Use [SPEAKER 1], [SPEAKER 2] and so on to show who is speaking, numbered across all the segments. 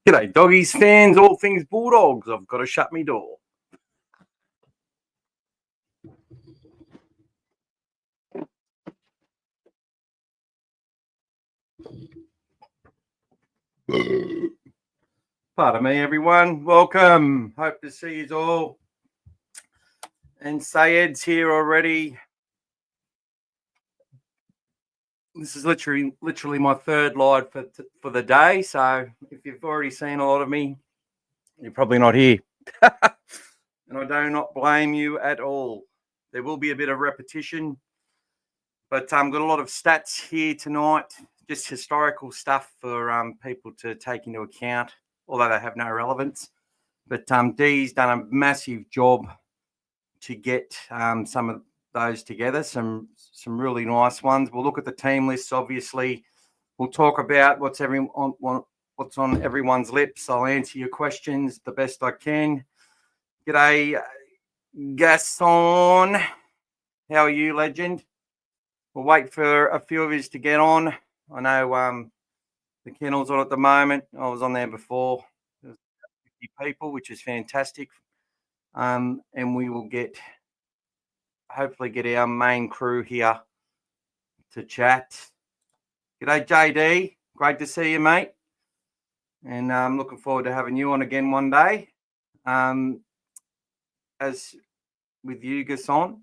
[SPEAKER 1] G'day, doggies fans, all things Bulldogs. I've got to shut me door. Pardon me, everyone. Welcome. Hope to see you all. And Sayed's here already. This is literally my third live for the day. So if you've already seen a lot of me, you're probably not here. And I do not blame you at all. There will be a bit of repetition, but I've got a lot of stats here tonight, just historical stuff for people to take into account, although they have no relevance. But Dee's done a massive job to get some of those together, some really nice ones. We'll look at the team lists, obviously. We'll talk about what's on everyone's lips. I'll answer your questions the best I can. G'day, Gaston. How are you, legend? We'll wait for a few of us to get on. I know the kennel's on at the moment. I was on there before. There's 50 people, which is fantastic. And we will hopefully get our main crew here to chat. G'day, JD. Great to see you, mate. And I'm looking forward to having you on again one day. As with you, Gasson.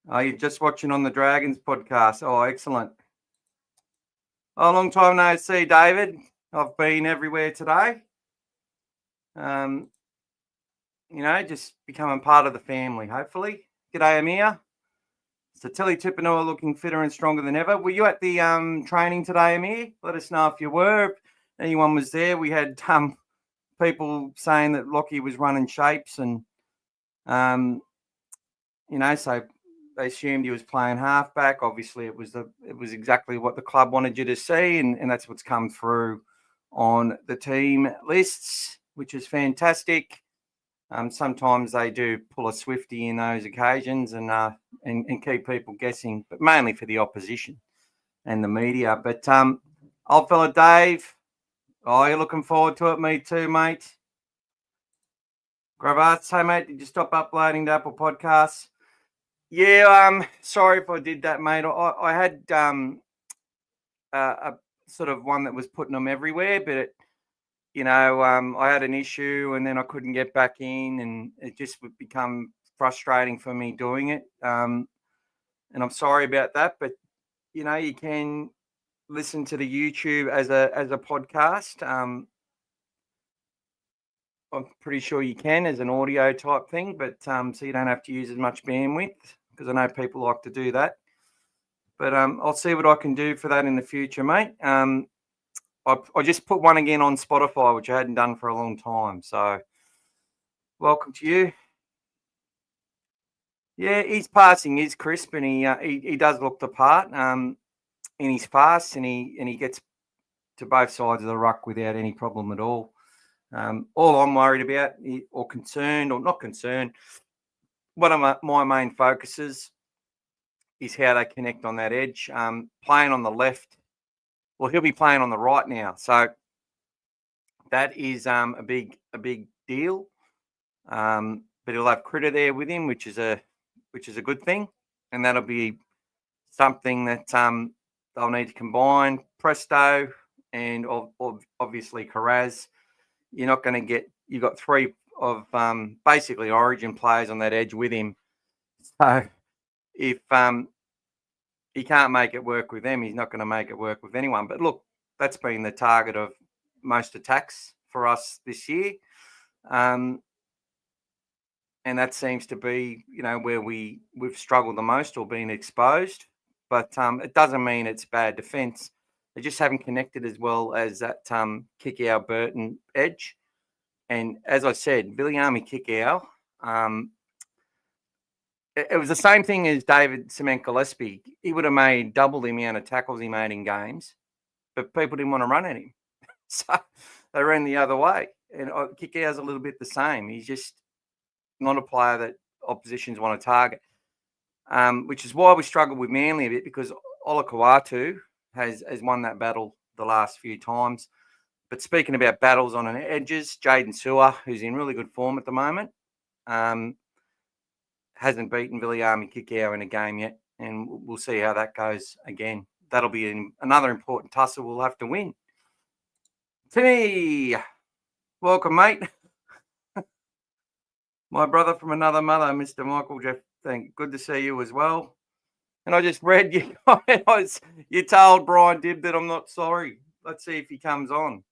[SPEAKER 1] Are you just watching on the Dragons podcast? Oh, excellent. Oh, long time no see, David. I've been everywhere today. Just becoming part of the family, hopefully. G'day, Amir. So Tilly Tupanua looking fitter and stronger than ever. Were you at the training today, Amir? Let us know if you were. If anyone was there. We had people saying that Lockie was running shapes and, so they assumed he was playing halfback. Obviously, it was exactly what the club wanted you to see, and that's what's come through on the team lists, which is fantastic. Sometimes they do pull a Swifty in those occasions and keep people guessing, but mainly for the opposition and the media. But old fella Dave, you're looking forward to it. Me too, mate. Gravats, hey mate, did you stop uploading to Apple Podcasts? Yeah, sorry if I did that, mate. I had a sort of one that was putting them everywhere, but I had an issue and then I couldn't get back in, and it just would become frustrating for me doing it. And I'm sorry about that, but you can listen to the YouTube as a podcast. I'm pretty sure you can as an audio type thing, but so you don't have to use as much bandwidth, because I know people like to do that. But I'll see what I can do for that in the future, mate. I just put one again on Spotify, which I hadn't done for a long time. So welcome to you. Yeah, his passing is crisp, and he does look the part. And he's fast, and he gets to both sides of the ruck without any problem at all. All I'm worried about, or concerned, or not concerned, one of my main focuses is how they connect on that edge. Playing on the left, well, he'll be playing on the right now, so that is a big deal. But he'll have Critter there with him, which is a good thing, and that'll be something that they'll need to combine. Presto and obviously Carraz. You're not going to get. You've got three of basically Origin players on that edge with him. So if he can't make it work with them, he's not going to make it work with anyone. But look, that's been the target of most attacks for us this year. And that seems to be, where we've struggled the most or been exposed. But it doesn't mean it's bad defence. They just haven't connected as well as that Kikau Burton edge. And as I said, Viliami Kikau, it was the same thing as David Cement Gillespie. He would have made double the amount of tackles he made in games, but people didn't want to run at him. So they ran the other way. And Kikau's a little bit the same. He's just not a player that oppositions want to target, which is why we struggled with Manly a bit, because Olakau'atu has won that battle the last few times. But speaking about battles on an edges, Jaden Sewer, who's in really good form at the moment, hasn't beaten Viliami Kikau in a game yet, and we'll see how that goes again. That'll be another important tussle we'll have to win. Timmy, welcome, mate. My brother from another mother, Mr. Michael Jeff. Good to see you as well. And I just read you guys. You told Brian Dibb that I'm not sorry. Let's see if he comes on.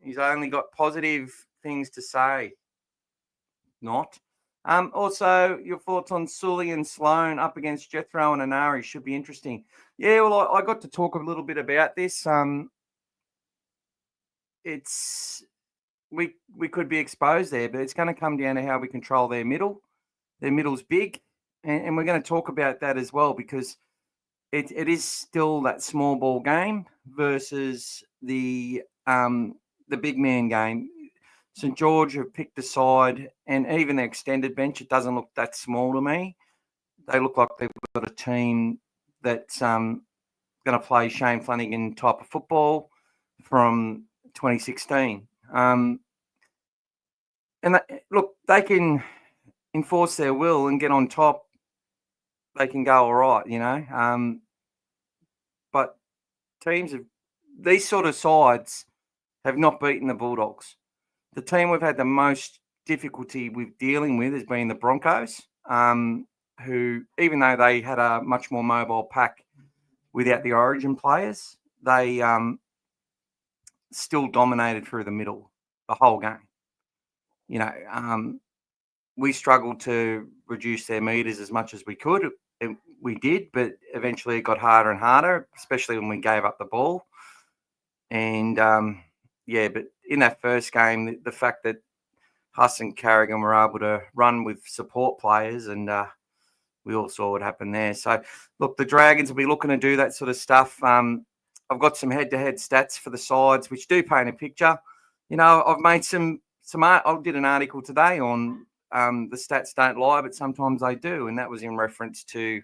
[SPEAKER 1] He's only got positive things to say. Not. Also, your thoughts on Sully and Sloan up against Jethro and Anari should be interesting. Yeah, well, I got to talk a little bit about this. We could be exposed there, but it's going to come down to how we control their middle. Their middle's big, and we're going to talk about that as well because it is still that small ball game versus the big man game. St. George have picked a side, and even the extended bench, it doesn't look that small to me. They look like they've got a team that's going to play Shane Flanagan type of football from 2016. Look, they can enforce their will and get on top. They can go all right, you know. But these sort of sides have not beaten the Bulldogs. The team we've had the most difficulty with dealing with has been the Broncos, who, even though they had a much more mobile pack without the Origin players, they still dominated through the middle the whole game. You know, we struggled to reduce their meters as much as we could. We did, but eventually it got harder and harder, especially when we gave up the ball. And, but in that first game, the fact that Huss and Carrigan were able to run with support players, and we all saw what happened there. So, look, the Dragons will be looking to do that sort of stuff. I've got some head-to-head stats for the sides, which do paint a picture. You know, I've made I did an article today on the stats don't lie, but sometimes they do, and that was in reference to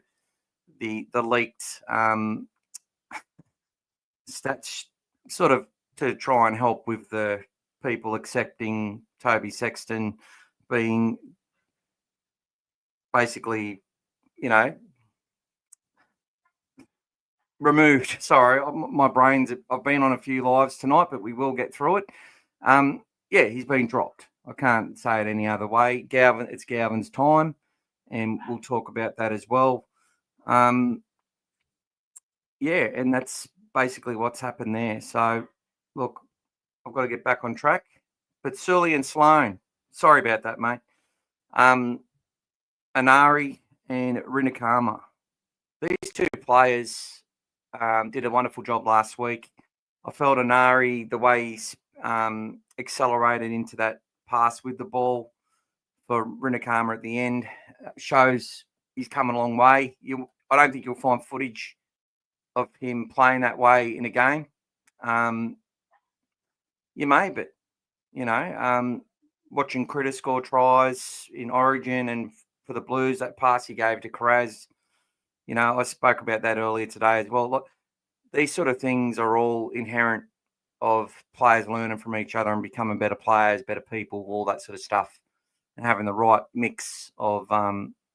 [SPEAKER 1] the leaked stats, sort of to try and help with the people accepting Toby Sexton being basically, you know, removed. Sorry, my brain's. I've been on a few lives tonight, but we will get through it. He's been dropped. I can't say it any other way. Galvin, it's Galvin's time, and we'll talk about that as well. And that's basically what's happened there. So, look, I've got to get back on track. But Sully and Sloan, sorry about that, mate. Anari and Rinakama. These two players did a wonderful job last week. I felt Anari, the way he's accelerated into that pass with the ball for Rinakama at the end, shows he's come a long way. I don't think you'll find footage of him playing that way in a game. You may, but, you know, watching Critter score tries in Origin and for the Blues, that pass he gave to Karaz, you know, I spoke about that earlier today as well. Look, these sort of things are all inherent of players learning from each other and becoming better players, better people, all that sort of stuff, and having the right mix of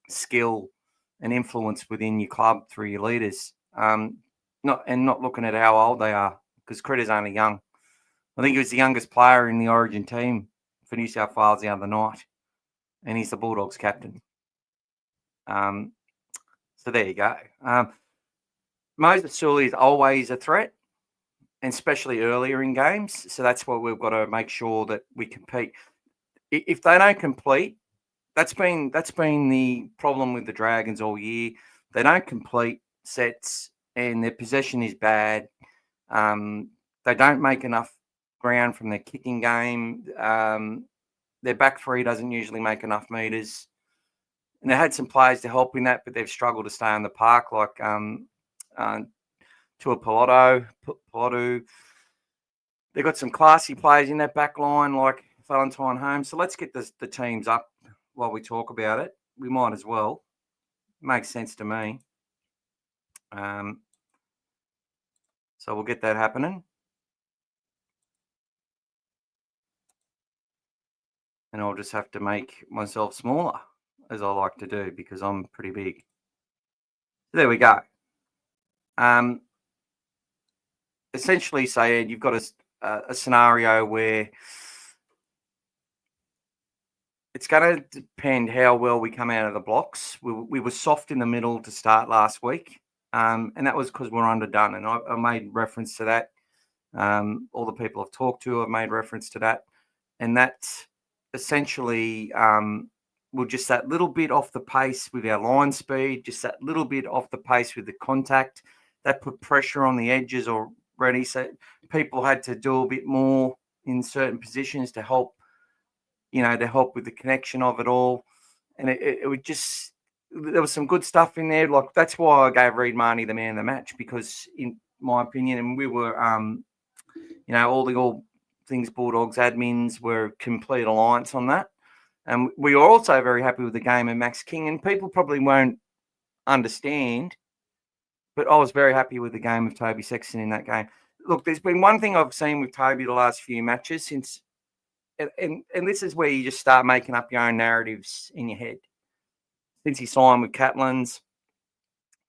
[SPEAKER 1] skill and influence within your club through your leaders. Not looking at how old they are, because Critter's only young. I think he was the youngest player in the Origin team for New South Wales the other night, and he's the Bulldogs captain. So there you go. Moses Sully is always a threat, and especially earlier in games. So that's why we've got to make sure that we compete. If they don't complete, that's been the problem with the Dragons all year. They don't complete sets, and their possession is bad. They don't make enough ground from their kicking game. Their back three doesn't usually make enough meters. And they had some players to help in that, but they've struggled to stay on the park, like Tua Pilotu. They've got some classy players in that back line, like Valentine Holmes. So let's get the teams up while we talk about it. We might as well. Makes sense to me. So we'll get that happening. and I'll just have to make myself smaller, as I like to do, because I'm pretty big. There we go. Essentially, saying you've got a scenario where it's going to depend how well we come out of the blocks. We were soft in the middle to start last week, and that was because we're underdone. And I made reference to that. All the people I've talked to have made reference to that. And that's essentially we're just that little bit off the pace with our line speed, just that little bit off the pace with the contact. That put pressure on the edges already. So people had to do a bit more in certain positions to help with the connection of it all. And it would just, there was some good stuff in there. Like, that's why I gave Reid Marnie the man of the match, because in my opinion, and we were, all Things Bulldogs admins were complete alliance on that. And we were also very happy with the game of Max King, and people probably won't understand, but I was very happy with the game of Toby Sexton in that game. Look, there's been one thing I've seen with Toby the last few matches since, and this is where you just start making up your own narratives in your head. Since he signed with Catalans,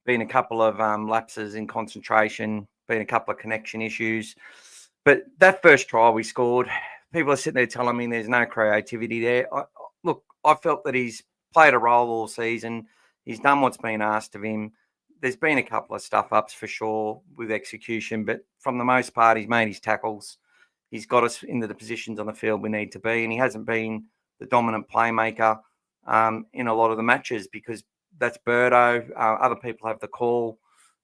[SPEAKER 1] been a couple of lapses in concentration, been a couple of connection issues. But that first try we scored, people are sitting there telling me there's no creativity there. I felt that he's played a role all season. He's done what's been asked of him. There's been a couple of stuff-ups for sure with execution, but from the most part, he's made his tackles. He's got us into the positions on the field we need to be, and he hasn't been the dominant playmaker in a lot of the matches, because that's Birdo. Other people have the call,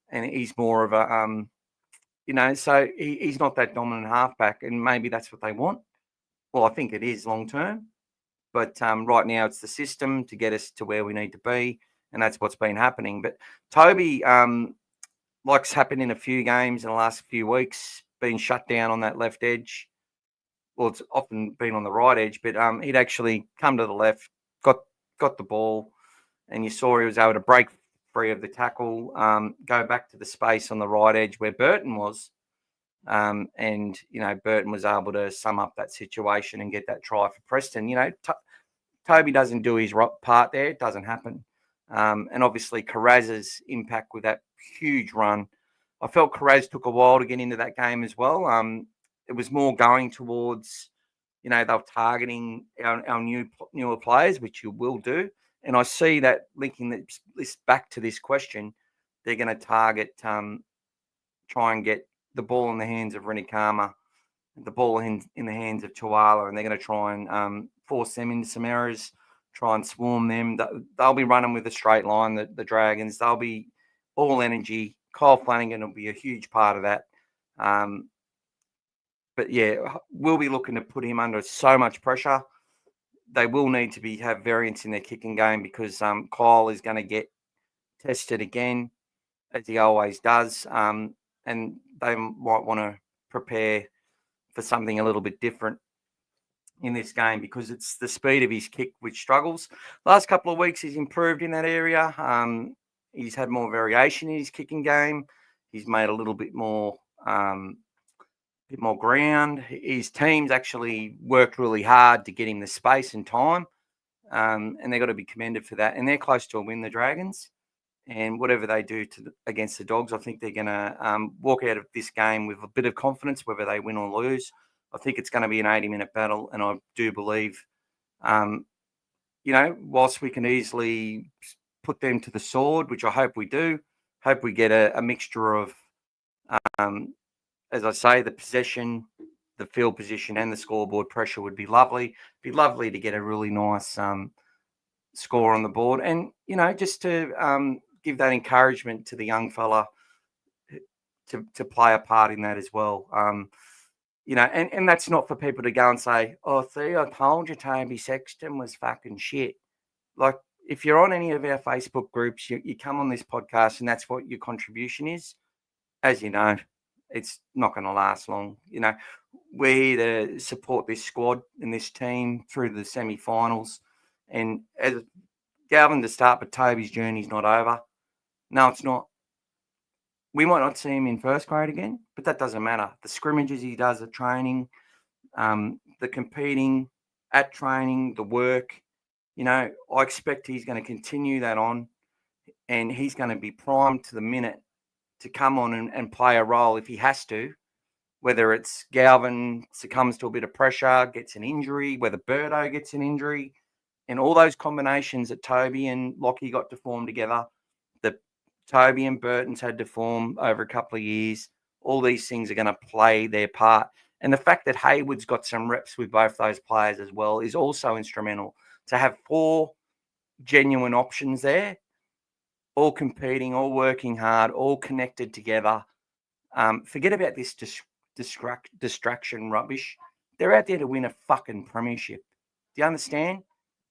[SPEAKER 1] and he's more of a, so he's not that dominant halfback, and maybe that's what they want. Well, I think it is long term, but right now it's the system to get us to where we need to be, and that's what's been happening. But Toby, like's happened in a few games in the last few weeks, been shut down on that left edge. Well, it's often been on the right edge, but he'd actually come to the left, got the ball, and you saw he was able to break free of the tackle, go back to the space on the right edge where Burton was. And Burton was able to sum up that situation and get that try for Preston. Toby doesn't do his part there. It doesn't happen. And obviously Carraz's impact with that huge run. I felt Carraz took a while to get into that game as well. It was more going towards, they were targeting our newer players, which you will do. And I see that linking this back to this question, they're going to target, try and get the ball in the hands of Renikama, the ball in the hands of Tuala, and they're going to try and force them into some errors, try and swarm them. They'll be running with a straight line, the Dragons. They'll be all energy. Kyle Flanagan will be a huge part of that. But, yeah, we'll be looking to put him under so much pressure. They will need to have variance in their kicking game, because Kyle is going to get tested again, as he always does. And they might want to prepare for something a little bit different in this game, because it's the speed of his kick which struggles. Last couple of weeks, he's improved in that area. He's had more variation in his kicking game. He's made a little bit more ground. His team's actually worked really hard to get him the space and time, and they've got to be commended for that. And they're close to a win, the Dragons. And whatever they do against the Dogs, I think they're going to walk out of this game with a bit of confidence, whether they win or lose. I think it's going to be an 80-minute battle, and I do believe, whilst we can easily put them to the sword, which I hope we do, hope we get a mixture of, as I say, the possession, the field position, and the scoreboard pressure would be lovely. It'd be lovely to get a really nice score on the board, and just to give that encouragement to the young fella to play a part in that as well. And that's not for people to go and say, "Oh, see, I told you Toby Sexton was fucking shit." Like, if you're on any of our Facebook groups, you come on this podcast and that's what your contribution is. As you know, it's not going to last long. We're here to support this squad and this team through the semi-finals. And as Galvin to start, but Toby's journey's not over. No, it's not. We might not see him in first grade again, but that doesn't matter. The scrimmages he does at training, the competing, at training, the work. I expect he's going to continue that on, and he's going to be primed to the minute to come on and play a role if he has to, whether it's Galvin succumbs to a bit of pressure, gets an injury, whether Birdo gets an injury, and all those combinations that Toby and Lockie got to form together, that Toby and Burton's had to form over a couple of years, all these things are going to play their part. And the fact that Hayward's got some reps with both those players as well is also instrumental. To have 4 genuine options there, all competing, all working hard, all connected together. Forget about this distraction rubbish. They're out there to win a fucking premiership. Do you understand?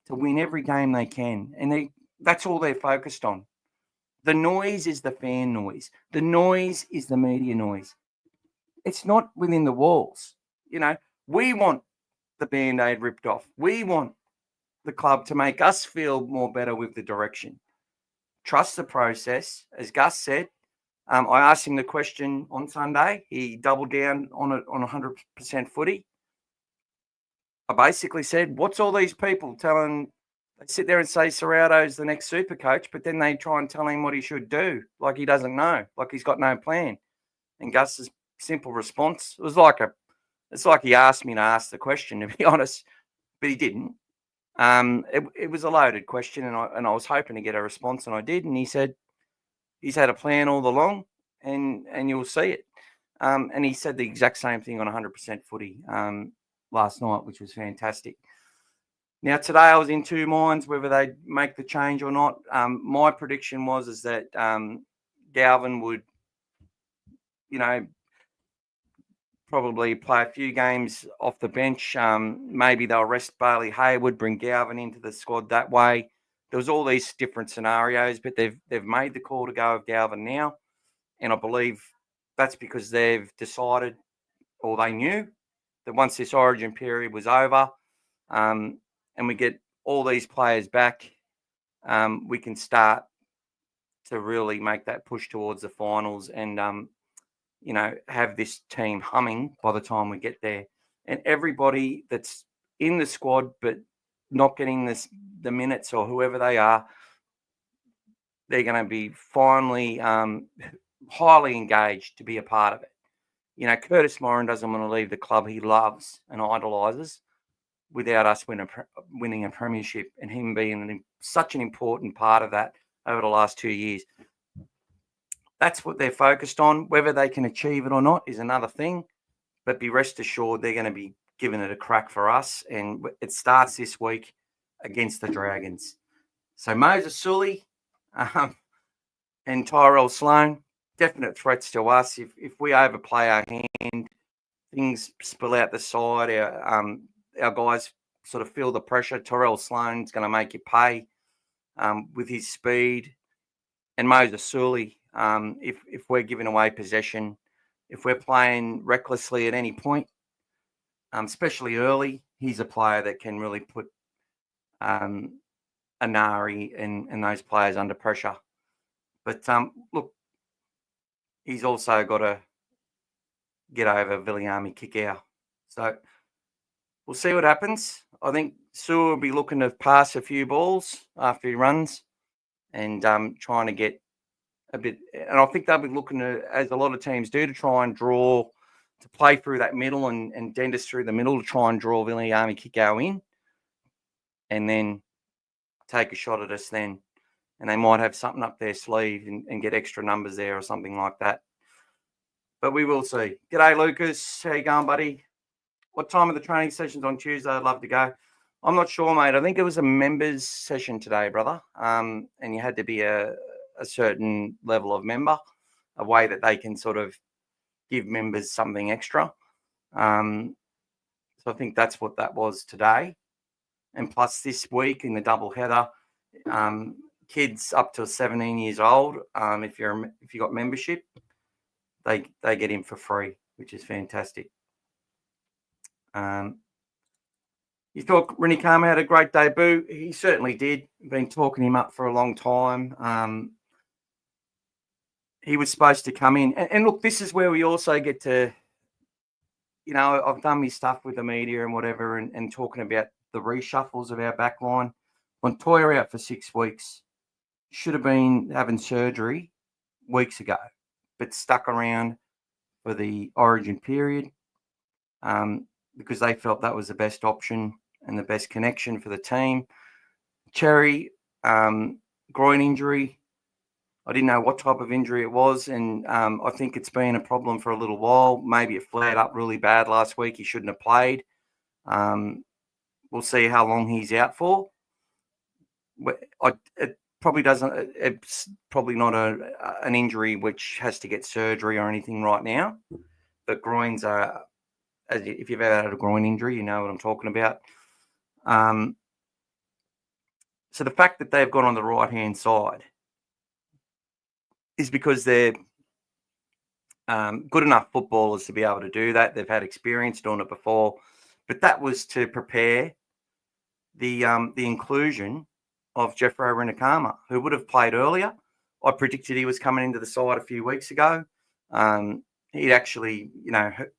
[SPEAKER 1] To win every game they can. And that's all they're focused on. The noise is the fan noise. The noise is the media noise. It's not within the walls. We want the Band-Aid ripped off. We want the club to make us feel more better with the direction. Trust the process. As Gus said, I asked him the question on Sunday. He doubled down on it on 100% footy. I basically said, what's all these people telling? They sit there and say Serrato's the next super coach, but then they try and tell him what he should do, like he doesn't know, like he's got no plan. And Gus's simple response was it's like he asked me to ask the question, to be honest, but he didn't. It was a loaded question, and I was hoping to get a response, and I did. And he said he's had a plan all along, and you'll see it. And he said the exact same thing on 100% footy last night, which was fantastic. Now today I was in two minds whether they'd make the change or not. My prediction was that Galvin would, probably play a few games off the bench. Maybe they'll rest Bailey Hayward, bring Galvin into the squad that way. There was all these different scenarios, but they've made the call to go with Galvin now. And I believe that's because they've decided, or they knew, that once this origin period was over and we get all these players back, we can start to really make that push towards the finals and, have this team humming by the time we get there. And everybody that's in the squad but not getting the minutes or whoever they are, they're going to be finally highly engaged to be a part of it. Curtis Moran doesn't want to leave the club he loves and idolises without us winning a premiership, and him being such an important part of that over the last 2 years. That's what they're focused on. Whether they can achieve it or not is another thing, but be rest assured they're going to be giving it a crack for us, and it starts this week against the Dragons. So Moses Sully and Tyrell Sloan, definite threats to us. If we overplay our hand, things spill out the side, our guys sort of feel the pressure. Tyrell Sloan's going to make you pay with his speed. And Moses Sully, if we're giving away possession, if we're playing recklessly at any point, especially early, he's a player that can really put Anari and those players under pressure. But look, he's also got to get over Viliami Kikau. So we'll see what happens. I think Sue will be looking to pass a few balls after he runs and trying to get a bit. And I think they'll be looking to, as a lot of teams do, to try and draw, to play through that middle and dentist through the middle to try and draw Viliami Kikau in and then take a shot at us then. And they might have something up their sleeve and get extra numbers there or something like that. But we will see. G'day, Lucas. How you going, buddy? What time are the training sessions on Tuesday? I'd love to go. I'm not sure, mate. I think it was a members session today, brother. And you had to be a certain level of member, a way that they can sort of give members something extra. So I think that's what that was today. And plus this week in the double header, kids up to 17 years old, if you got membership, they get in for free, which is fantastic. You thought Rennie Karma had a great debut. He certainly did. Been talking him up for a long time. He was supposed to come in. And look, this is where we also get to, I've done my stuff with the media and whatever and talking about the reshuffles of our back line. Montoya out for 6 weeks. Should have been having surgery weeks ago, but stuck around for the origin period because they felt that was the best option and the best connection for the team. Cherry, groin injury. I didn't know what type of injury it was, and I think it's been a problem for a little while. Maybe it flared up really bad last week. He shouldn't have played. We'll see how long he's out for. It probably doesn't. It's probably not an injury which has to get surgery or anything right now. But groins are, if you've ever had a groin injury, you know what I'm talking about. So the fact that they've gone on the right-hand side is because they're good enough footballers to be able to do that. They've had experience doing it before, but that was to prepare the inclusion of Jeffrey Rinakama, who would have played earlier. I predicted he was coming into the side a few weeks ago. He'd actually,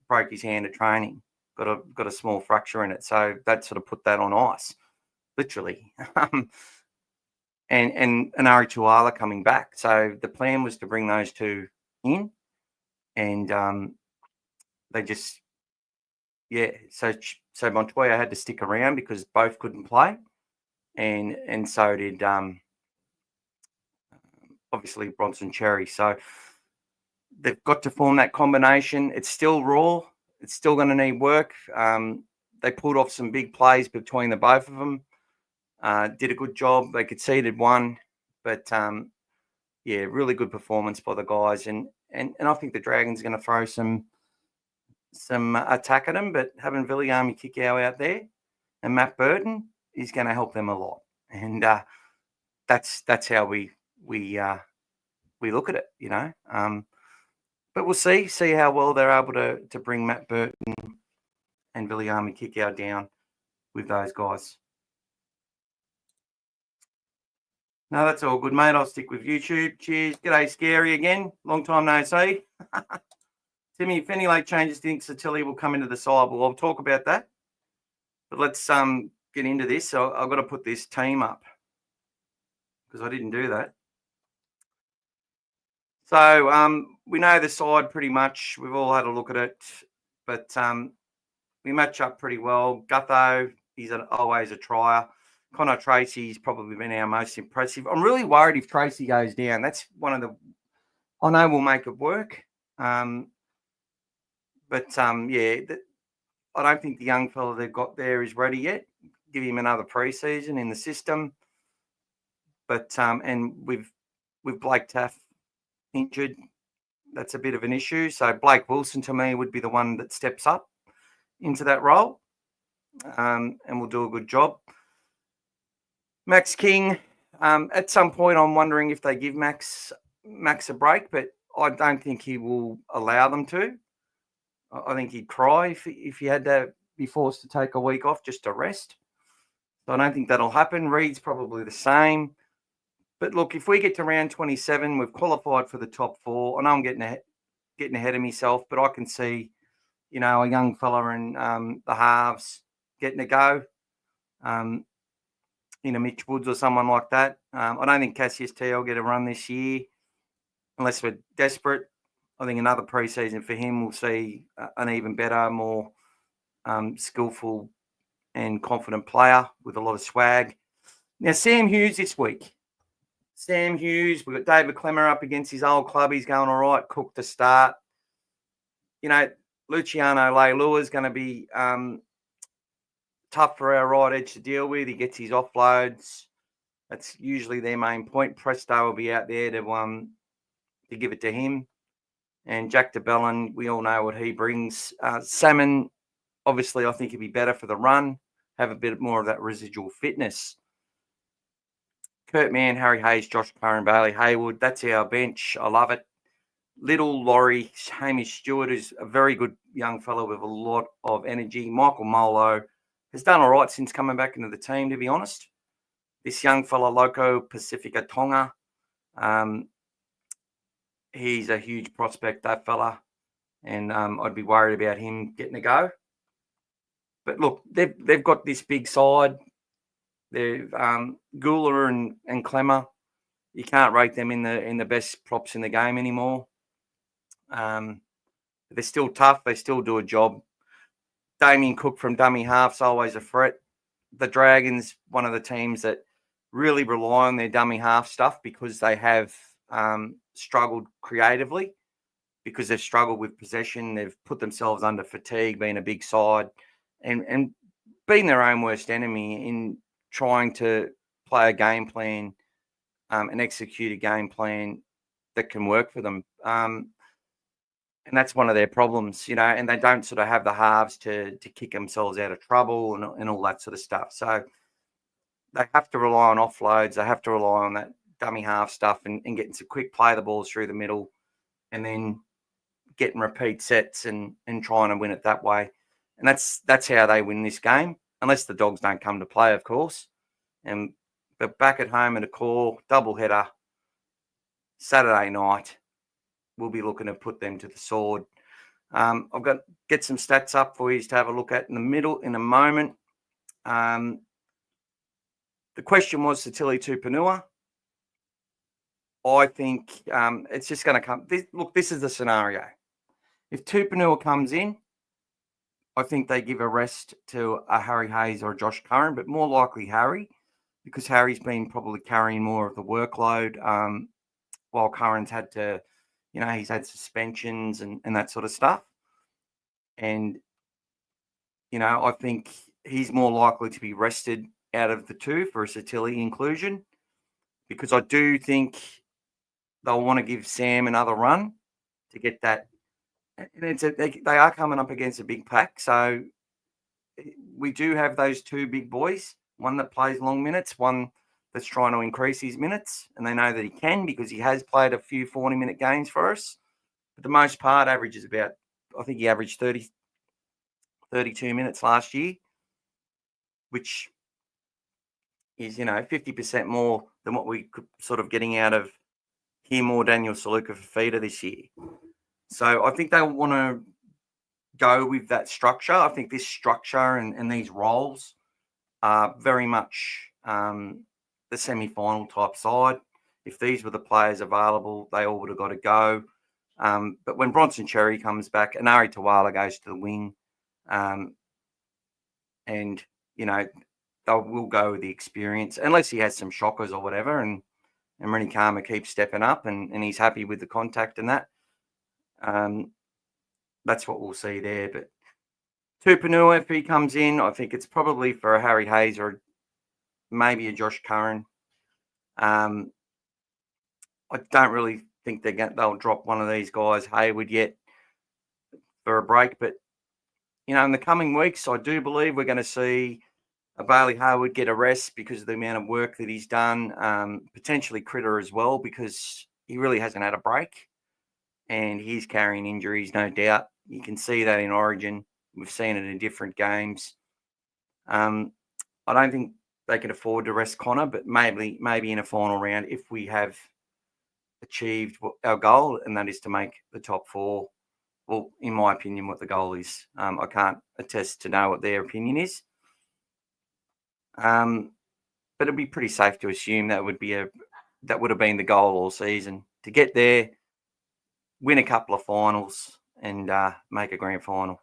[SPEAKER 1] broke his hand at training, got a small fracture in it, so that sort of put that on ice, literally. And Ari Tuala coming back. So the plan was to bring those two in, and they just, So Montoya had to stick around because both couldn't play, and so did obviously Bronson Cherry. So they've got to form that combination. It's still raw. It's still going to need work. They pulled off some big plays between the both of them. Did a good job. They conceded one, but really good performance by the guys. And I think the Dragons are going to throw some attack at them, but having Viliami Kikau out there and Matt Burton is going to help them a lot. And that's how we look at it, But we'll see how well they're able to bring Matt Burton and Viliami Kikau down with those guys. No, that's all good, mate. I'll stick with YouTube. Cheers. G'day, Scary again. Long time no see. Timmy, if any late changes, thinks Tilly will come into the side. Well, I'll talk about that. But let's get into this. So I've got to put this team up because I didn't do that. So we know the side pretty much. We've all had a look at it. But we match up pretty well. Gutho, he's always a trier. Connor Tracy's probably been our most impressive. I'm really worried if Tracy goes down. That's one of the – I know we'll make it work. I don't think the young fella they've got there is ready yet. Give him another preseason in the system. But and with Blake Taff injured, that's a bit of an issue. So Blake Wilson, to me, would be the one that steps up into that role and will do a good job. Max King, at some point, I'm wondering if they give Max a break, but I don't think he will allow them to. I think he'd cry if he had to be forced to take a week off just to rest. So I don't think that'll happen. Reed's probably the same. But look, if we get to round 27, we've qualified for the top 4. I know I'm getting ahead of myself, but I can see, a young fella in the halves getting a go. Mitch Woods or someone like that. I don't think Cassius T will get a run this year unless we're desperate. I think another preseason for him will see an even better, more skillful and confident player with a lot of swag. Now, Sam Hughes this week. Sam Hughes, we've got David Clemmer up against his old club. He's going all right. Cook to start. Luciano Leilua is going to be tough for our right edge to deal with. He gets his offloads. That's usually their main point. Presto will be out there to give it to him. And Jack DeBellin, we all know what he brings. Salmon, obviously, I think he'd be better for the run, have a bit more of that residual fitness. Kurt Mann, Harry Hayes, Josh Curran, Bailey Haywood, that's our bench. I love it. Little Laurie, Hamish Stewart is a very good young fellow with a lot of energy. Michael Molo has done all right since coming back into the team, to be honest. This young fellow, Loco Pacifica Tonga, he's a huge prospect, that fella, and I'd be worried about him getting a go. But look, they've got this big side. They've Gula and Clemmer. You can't rate them in the best props in the game anymore. They're still tough. They still do a job. Damien Cook from dummy half's always a threat. The Dragons, one of the teams that really rely on their dummy half stuff because they have struggled creatively, because they've struggled with possession. They've put themselves under fatigue, being a big side, and being their own worst enemy in trying to play a game plan and execute a game plan that can work for them. And that's one of their problems, and they don't sort of have the halves to kick themselves out of trouble and all that sort of stuff. So they have to rely on offloads. They have to rely on that dummy half stuff and getting some quick play the balls through the middle and then getting repeat sets and trying to win it that way. And that's how they win this game, unless the Dogs don't come to play, of course. But back at home at a core, doubleheader, Saturday night, we'll be looking to put them to the sword. I've got get some stats up for you to have a look at in the middle in a moment. The question was Satili Tupanua. I think it's just going to come. This is the scenario. If Tupanua comes in, I think they give a rest to a Harry Hayes or a Josh Curran, but more likely Harry, because Harry's been probably carrying more of the workload while Curran's had to, he's had suspensions and that sort of stuff. And, I think he's more likely to be rested out of the two for a Satili inclusion, because I do think they'll want to give Sam another run to get that. And they are coming up against a big pack. So we do have those two big boys, one that plays long minutes, one that's trying to increase his minutes. And they know that he can because he has played a few 40-minute games for us. For the most part, averages about, I think he averaged 32 minutes last year, which is, 50% more than what we could sort of getting out of him or Daniel Saluka Fafita this year. So I think they want to go with that structure. I think this structure and these roles are very much the semi-final type side. If these were the players available, they all would have got to go. But when Bronson Cherry comes back, Anari Tawala goes to the wing. And, they will go with the experience, unless he has some shockers or whatever, and Rennie Karma keeps stepping up and he's happy with the contact and that. That's what we'll see there. But Tupanua, if he comes in, I think it's probably for a Harry Hayes or maybe a Josh Curran. I don't really think they'll drop one of these guys, Hayward, yet for a break. But, in the coming weeks, I do believe we're going to see a Bailey Hayward get a rest because of the amount of work that he's done. Potentially Critter as well, because he really hasn't had a break. And he's carrying injuries, no doubt. You can see that in Origin. We've seen it in different games. I don't think they can afford to rest Connor, but maybe in a final round if we have achieved our goal, and that is to make the top four. Well, in my opinion, what the goal is. I can't attest to know what their opinion is. But it'd be pretty safe to assume that would have been the goal all season, to get there, win a couple of finals, and make a grand final.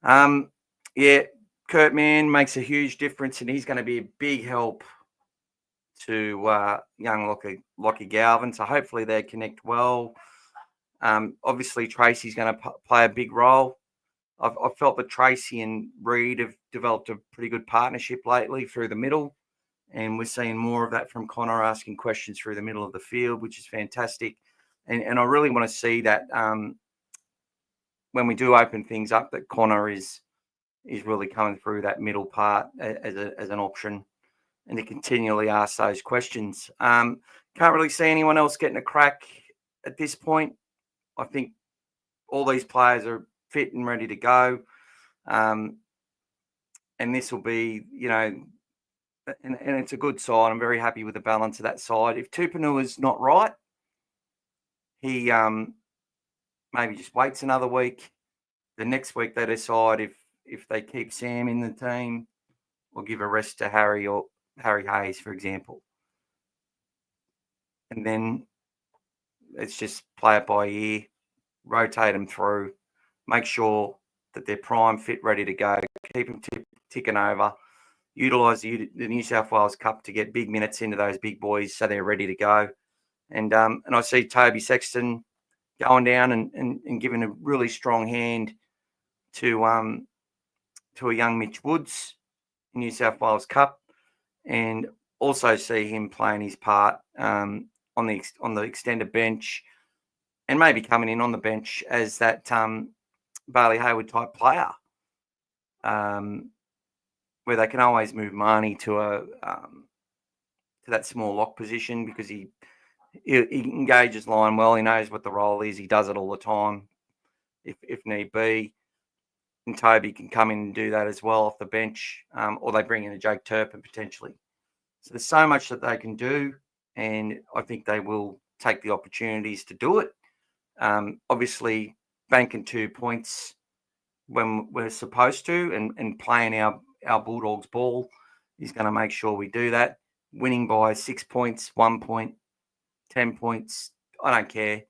[SPEAKER 1] Kurt Mann makes a huge difference, and he's going to be a big help to young Lockie Galvin. So hopefully they connect well. Obviously, Tracy's going to play a big role. I've felt that Tracy and Reid have developed a pretty good partnership lately through the middle, and we're seeing more of that from Connor asking questions through the middle of the field, which is fantastic. And I really want to see that when we do open things up, that Connor is really coming through that middle part as an option, and to continually ask those questions. Can't really see anyone else getting a crack at this point. I think all these players are fit and ready to go. And this will be, and it's a good side. I'm very happy with the balance of that side. If Tupanua is not right, he maybe just waits another week. The next week they decide if if they keep Sam in the team or give a rest to Harry or Harry Hayes, for example. And then it's just play it by ear, rotate them through, make sure that they're prime, fit, ready to go, keep them ticking over, utilise the New South Wales Cup to get big minutes into those big boys so they're ready to go. And I see Toby Sexton going down and giving a really strong hand to a young Mitch Woods in New South Wales Cup, and also see him playing his part on the extended bench, and maybe coming in on the bench as that Bailey Hayward type player, where they can always move Marnie to that small lock position because he engages line well. He knows what the role is. He does it all the time, if need be. And Toby can come in and do that as well off the bench, or they bring in a Jake Turpin potentially. So there's so much that they can do, and I think they will take the opportunities to do it. Obviously, banking 2 points when we're supposed to and playing our Bulldogs ball is going to make sure we do that. Winning by 6 points, 1 point, 10 points, I don't care.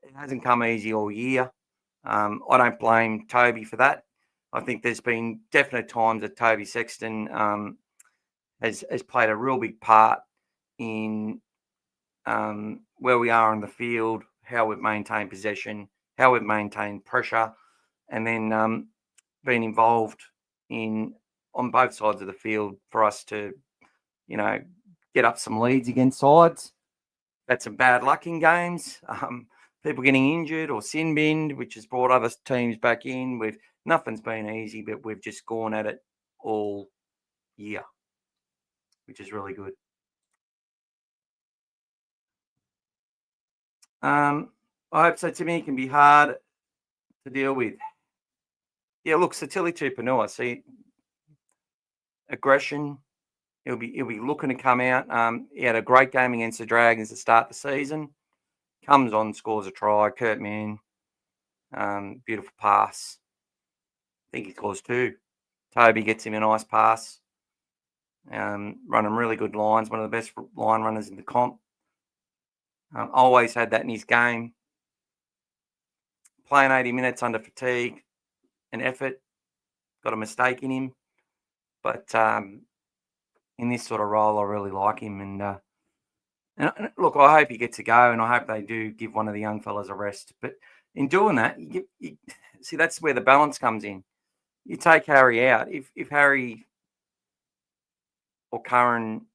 [SPEAKER 1] It hasn't come easy all year. I don't blame Toby for that. I think there's been definite times that Toby Sexton has played a real big part in where we are on the field, how we've maintained possession, how we've maintained pressure, and then been involved on both sides of the field for us to, get up some leads against sides. That's some bad luck in games. People getting injured or sin binned, which has brought other teams back in. Nothing's been easy, but we've just gone at it all year, which is really good. I hope so. To me, it can be hard to deal with. Yeah, look, Satili Tupanua, see, aggression. He'll be looking to come out. He had a great game against the Dragons to start the season. Comes on, scores a try. Kurt Mann, beautiful pass. I think he scores 2. Toby gets him a nice pass. Running really good lines. One of the best line runners in the comp. Always had that in his game. Playing 80 minutes under fatigue and effort. Got a mistake in him. But in this sort of role, I really like him. And look, I hope he gets a go, and I hope they do give one of the young fellas a rest. But in doing that, you see, that's where the balance comes in. You take Harry out. If Harry or Curran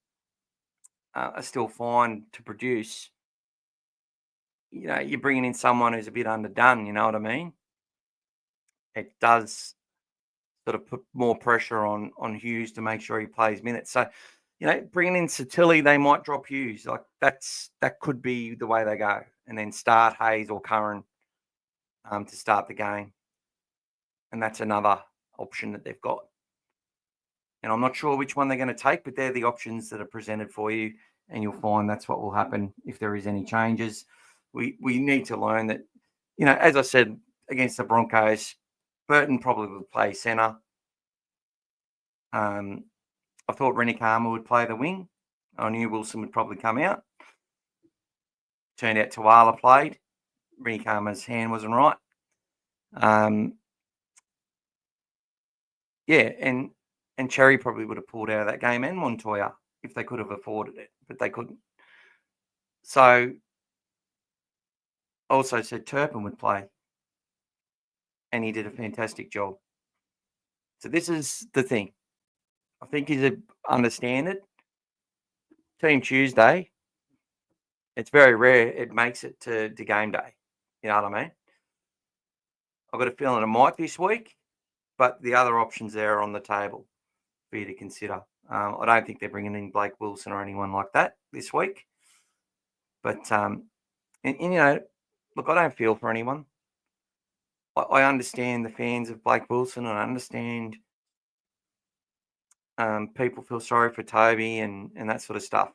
[SPEAKER 1] are still fine to produce, you're bringing in someone who's a bit underdone, you know what I mean? It does sort of put more pressure on Hughes to make sure he plays minutes. So, bringing in Satili, they might drop Hughes. Like that could be the way they go, and then start Hayes or Curran to start the game, and that's another option that they've got. And I'm not sure which one they're going to take, but they're the options that are presented for you, and you'll find that's what will happen if there is any changes. We need to learn that, as I said against the Broncos, Burton probably would play centre. I thought Rennie Karma would play the wing. I knew Wilson would probably come out. Turned out Tawala played. Rennie Karma's hand wasn't right. And Cherry probably would have pulled out of that game, and Montoya if they could have afforded it, but they couldn't. So also said Turpin would play, and he did a fantastic job. So this is the thing. I think he's understand it. Team Tuesday, it's very rare it makes it to game day. You know what I mean? I've got a feeling it might this week, but the other options there are on the table for you to consider. I don't think they're bringing in Blake Wilson or anyone like that this week. But, look, I don't feel for anyone. I understand the fans of Blake Wilson, and I understand people feel sorry for Toby and that sort of stuff.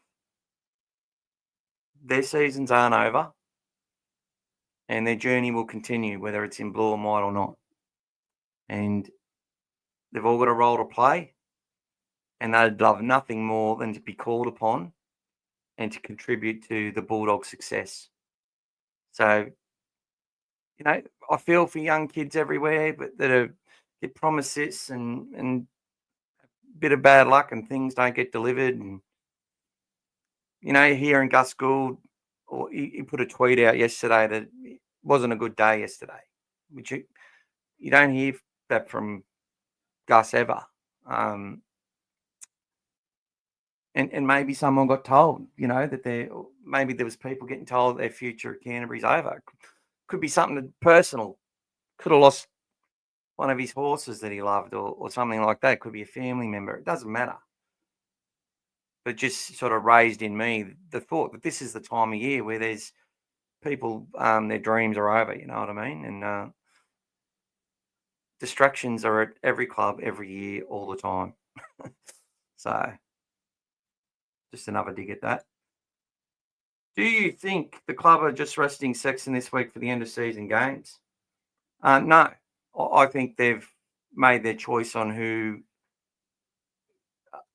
[SPEAKER 1] Their seasons aren't over, and their journey will continue, whether it's in blue or white or not. And They've all got a role to play, and they'd love nothing more than to be called upon and to contribute to the Bulldogs' success. So, I feel for young kids everywhere, but that get promised this and a bit of bad luck and things don't get delivered. And, hearing Gus Gould, or he put a tweet out yesterday that it wasn't a good day yesterday, which you don't hear that from Gus ever. And maybe someone got told, that maybe there was people getting told their future at Canterbury's over. Could be something personal. Could have lost one of his horses that he loved or something like that. Could be a family member. It doesn't matter. But just sort of raised in me the thought that this is the time of year where there's people, their dreams are over, you know what I mean? And distractions are at every club, every year, all the time. So just another dig at that. Do you think the club are just resting Sexton this week for the end of season games? No. I think they've made their choice on who,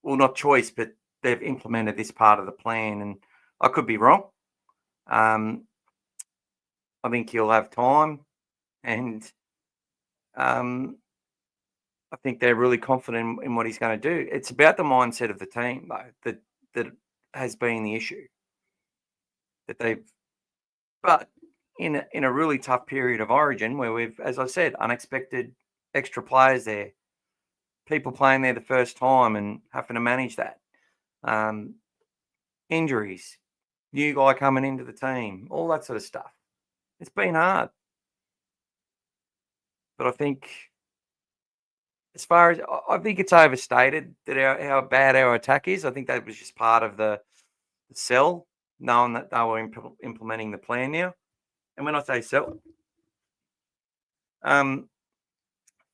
[SPEAKER 1] well, not choice, but they've implemented this part of the plan, and I could be wrong. I think he'll have time, and I think they're really confident in what he's going to do. It's about the mindset of the team, though, that has been the issue. But in a really tough period of origin where we've, as I said, unexpected extra players there, people playing there the first time and having to manage that, injuries, new guy coming into the team, all that sort of stuff. It's been hard. But I think I think it's overstated that how bad our attack is. I think that was just part of the sell, knowing that they were implementing the plan now. And when I say sell, for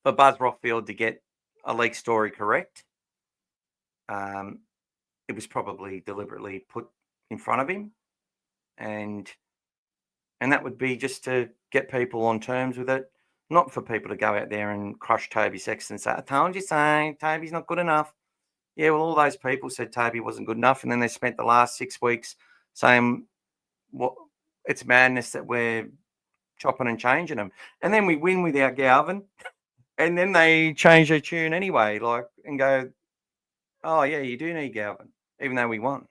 [SPEAKER 1] Buzz Rockfield to get a leak story correct, it was probably deliberately put in front of him, and that would be just to get people on terms with it, not for people to go out there and crush Toby Sexton and say, I told you so, Toby's not good enough. Yeah, well, all those people said Toby wasn't good enough, and then they spent the last 6 weeks saying, it's madness that we're chopping and changing them. And then we win without Galvin, and then they change their tune anyway, and go, oh, yeah, you do need Galvin, even though we won.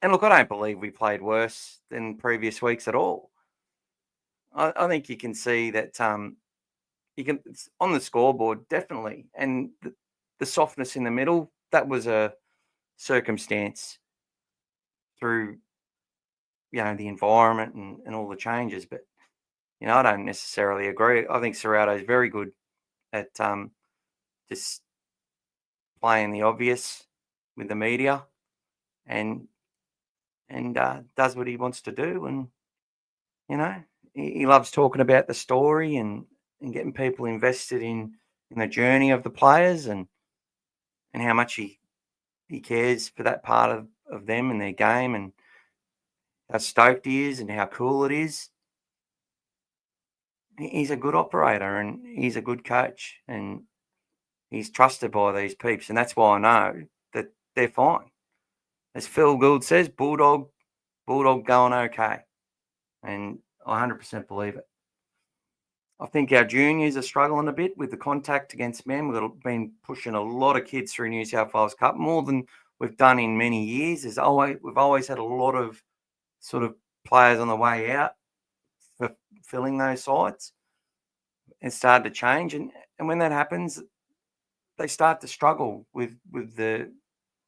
[SPEAKER 1] And look, I don't believe we played worse than previous weeks at all. I think you can see that it's on the scoreboard, definitely. And the softness in the middle, that was a circumstance through, the environment and all the changes. But, I don't necessarily agree. I think Serrato is very good at just playing the obvious with the media and does what he wants to do. And, he loves talking about the story and getting people invested in the journey of the players and how much he cares for that part of them and their game and how stoked he is and how cool it is. He's a good operator and he's a good coach and he's trusted by these peeps. And that's why I know that they're fine. As Phil Gould says, Bulldog going okay. And I 100% believe it. I think our juniors are struggling a bit with the contact against men. We've been pushing a lot of kids through New South Wales Cup, more than we've done in many years. We've always had a lot of sort of players on the way out for filling those sides. And started to change. And when that happens, they start to struggle with the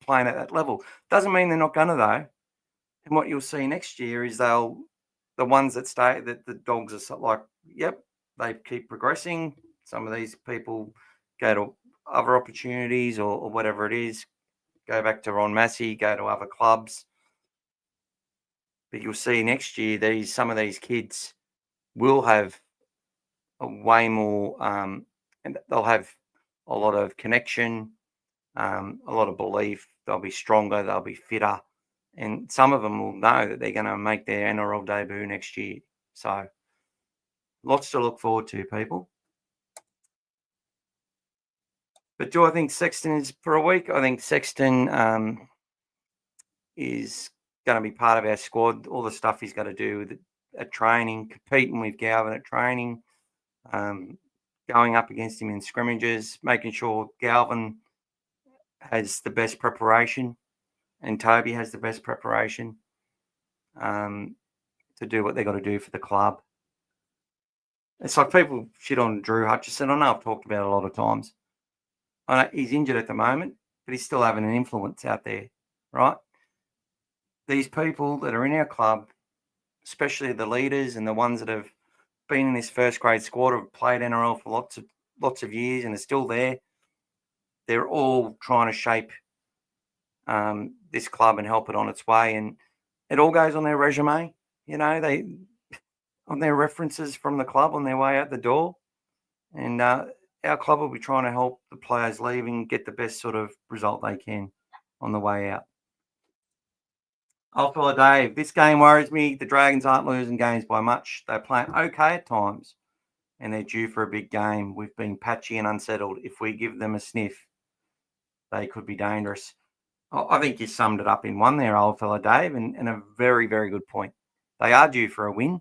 [SPEAKER 1] playing at that level. Doesn't mean they're not going to, though. And what you'll see next year is the ones that stay, that the Dogs are like, yep, they keep progressing. Some of these people go to other opportunities or whatever it is, go back to Ron Massey, go to other clubs. But you'll see next year some of these kids will have a way more, and they'll have a lot of connection, a lot of belief. They'll be stronger, they'll be fitter. And some of them will know that they're going to make their NRL debut next year. So lots to look forward to, people. But do I think Sexton is for a week? I think Sexton is going to be part of our squad. All the stuff he's got to do with at training, competing with Galvin at training, going up against him in scrimmages, making sure Galvin has the best preparation and Toby has the best preparation to do what they got to do for the club. It's like people shit on Drew Hutchison. I know I've talked about it a lot of times. I know he's injured at the moment, but he's still having an influence out there, right? These people that are in our club, especially the leaders and the ones that have been in this first grade squad, have played NRL for lots of years and are still there. They're all trying to shape this club and help it on its way, and it all goes on their resume. They on their references from the club on their way out the door, and our club will be trying to help the players leaving get the best sort of result they can on the way out. Old fella Dave, this game worries me. The Dragons aren't losing games by much. They're playing okay at times, and they're due for a big game. We've been patchy and unsettled. If we give them a sniff, they could be dangerous. I think you summed it up in one there, old fella Dave, and a very, very good point. They are due for a win.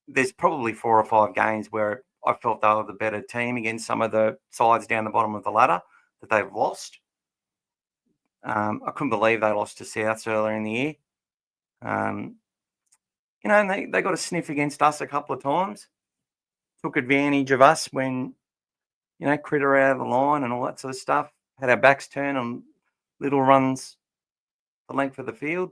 [SPEAKER 1] There's probably 4 or 5 games where I felt they were the better team against some of the sides down the bottom of the ladder that they've lost. I couldn't believe they lost to Souths earlier in the year. And they got a sniff against us a couple of times. Took advantage of us when, Critter out of the line and all that sort of stuff. Had our backs turned on little runs the length of the field.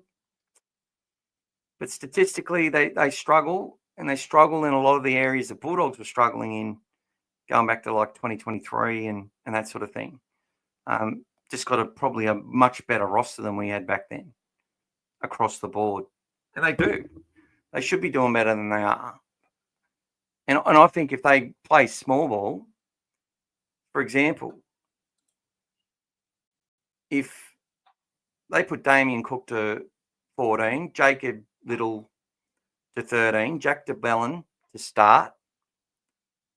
[SPEAKER 1] But statistically, they struggle, and they struggle in a lot of the areas the Bulldogs were struggling in, going back to like 2023 and that sort of thing. Just got probably a much better roster than we had back then across the board. And they do. They should be doing better than they are. And I think if they play small ball, for example, if they put Damien Cook to 14, Jacob Little to 13, Jack DeBellin to start,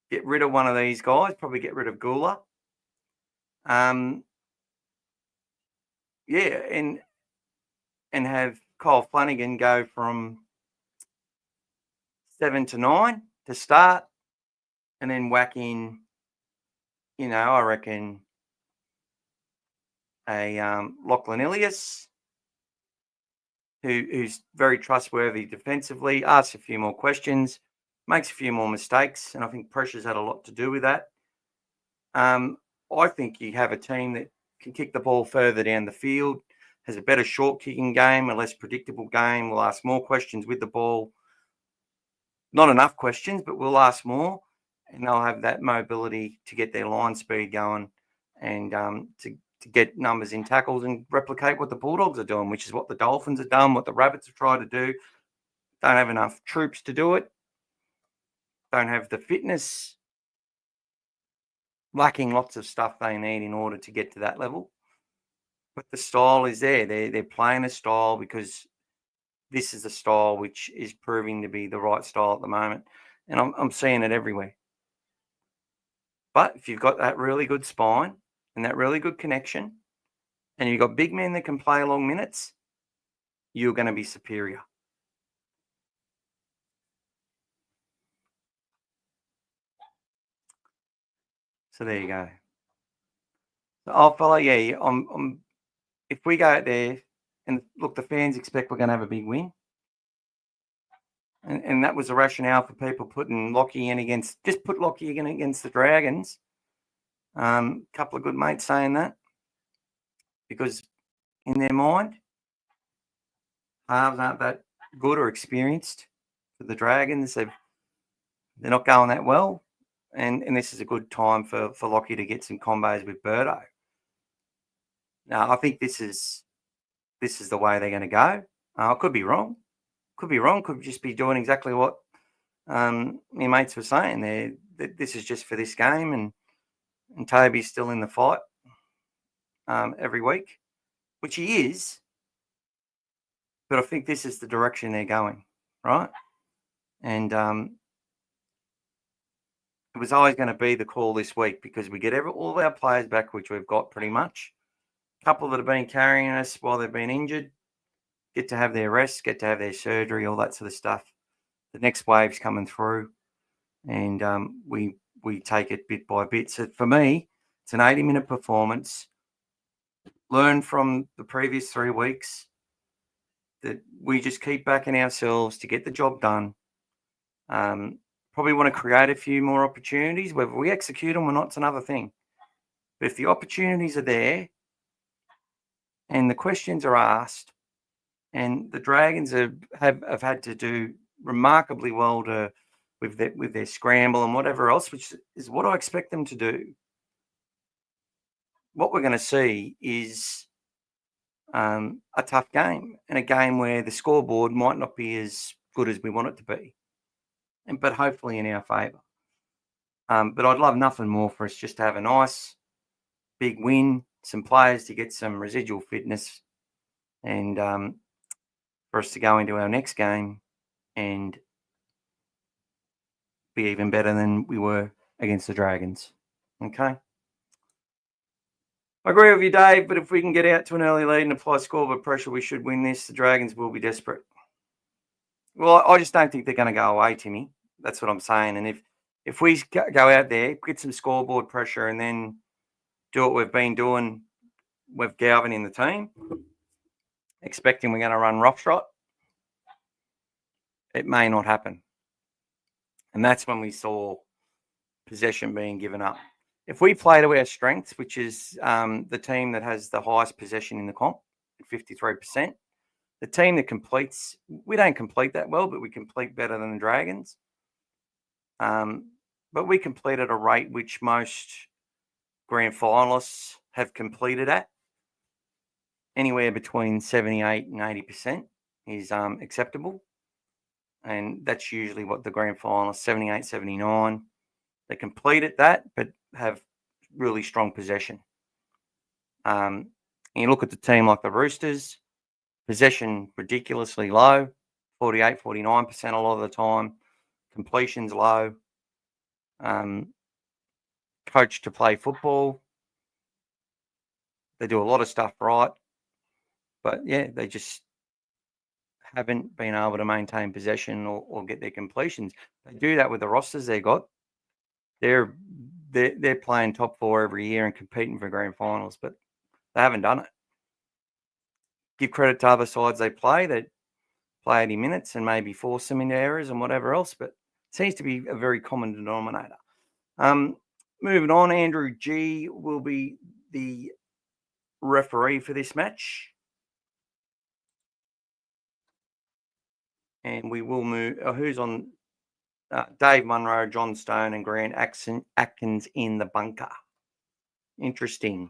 [SPEAKER 1] get rid of one of these guys, probably get rid of Gula. And have Kyle Flanagan go from 7 to 9 to start, and then whack in, I reckon a Lachlan Ilias, who's very trustworthy defensively, asks a few more questions, makes a few more mistakes, and I think pressure's had a lot to do with that. I think you have a team that can kick the ball further down the field, has a better short kicking game, a less predictable game, will ask more questions with the ball. Not enough questions, but we'll ask more, and they'll have that mobility to get their line speed going and to get numbers in tackles and replicate what the Bulldogs are doing, which is what the Dolphins have done, what the Rabbits have tried to do. Don't have enough troops to do it. Don't have the fitness. Lacking lots of stuff they need in order to get to that level. But the style is there. They're playing a style because this is the style which is proving to be the right style at the moment. And I'm seeing it everywhere. But if you've got that really good spine and that really good connection, and you've got big men that can play long minutes, you're going to be superior. So there you go. So I'll follow. Yeah, I'm. If we go out there and look, the fans expect we're going to have a big win, and that was the rationale for people putting Lockie in against. Just put Lockie in against the Dragons. Couple of good mates saying that, because in their mind, halves aren't that good or experienced for the Dragons. They're not going that well. And this is a good time for Lockie to get some combos with Birdo. Now, I think this is the way they're going to go. I could be wrong. Could just be doing exactly what my mates were saying. This is just for this game, and Toby's still in the fight every week, which he is. But I think this is the direction they're going, right? And it was always going to be the call this week because we get all of our players back, which we've got pretty much. A couple that have been carrying us while they've been injured get to have their rest, get to have their surgery, all that sort of stuff. The next wave's coming through, and we take it bit by bit. So for me, it's an 80-minute performance. Learn from the previous 3 weeks that we just keep backing ourselves to get the job done. Probably want to create a few more opportunities. Whether we execute them or not, it's another thing. But if the opportunities are there and the questions are asked, and the Dragons have had to do remarkably well with their scramble and whatever else, which is what I expect them to do. What we're going to see is a tough game, and a game where the scoreboard might not be as good as we want it to be, but hopefully in our favour. But I'd love nothing more for us just to have a nice big win, some players to get some residual fitness, and for us to go into our next game and be even better than we were against the Dragons. Okay? I agree with you, Dave, but if we can get out to an early lead and apply scoreboard pressure, we should win this. The Dragons will be desperate. Well, I just don't think they're going to go away, Timmy. That's what I'm saying. And if we go out there, get some scoreboard pressure, and then do what we've been doing with Galvin in the team, expecting we're going to run roughshod, it may not happen. And that's when we saw possession being given up. If we play to our strengths, which is the team that has the highest possession in the comp, 53%, the team that completes, we don't complete that well, but we complete better than the Dragons. But we complete at a rate which most grand finalists have completed at. Anywhere between 78 and 80% is acceptable. And that's usually what the grand finalists, 78, 79, they complete at that, but have really strong possession. And you look at the team like the Roosters, possession ridiculously low, 48, 49% a lot of the time. Completions low. Coached to play football. They do a lot of stuff right. But, yeah, they just haven't been able to maintain possession or get their completions. They do that with the rosters they got. They're playing top 4 every year and competing for grand finals, but they haven't done it. Give credit to other sides they play that play 80 minutes and maybe force them into errors and whatever else, but it seems to be a very common denominator. Moving on, Andrew G will be the referee for this match. And we will move. Who's on? Dave Munro, John Stone, and Grant Atkins in the bunker. Interesting.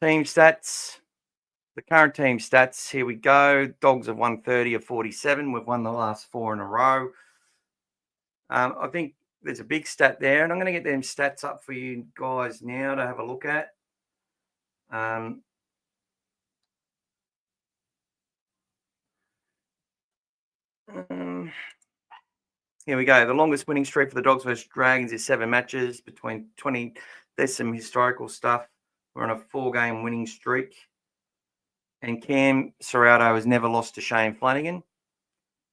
[SPEAKER 1] Team stats. The current team stats. Here we go. Dogs have won 30 of 47. We've won the last 4 in a row. I think there's a big stat there, and I'm going to get them stats up for you guys now to have a look at. Here we go. The longest winning streak for the Dogs versus Dragons is 7 matches between 20. There's some historical stuff. We're on a 4-game winning streak. And Cam Serrato has never lost to Shane Flanagan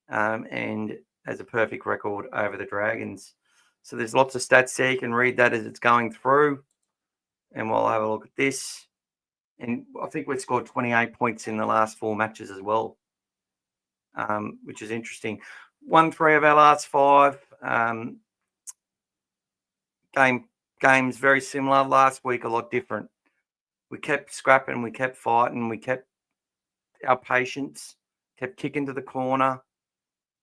[SPEAKER 1] and has a perfect record over the Dragons. So there's lots of stats there. You can read that as it's going through. And we'll have a look at this. And I think we've scored 28 points in the last 4 matches as well, which is interesting. Won 3 of our last 5. Games very similar. Last week, a lot different. We kept scrapping. We kept fighting. We kept our patience. Kept kicking to the corner.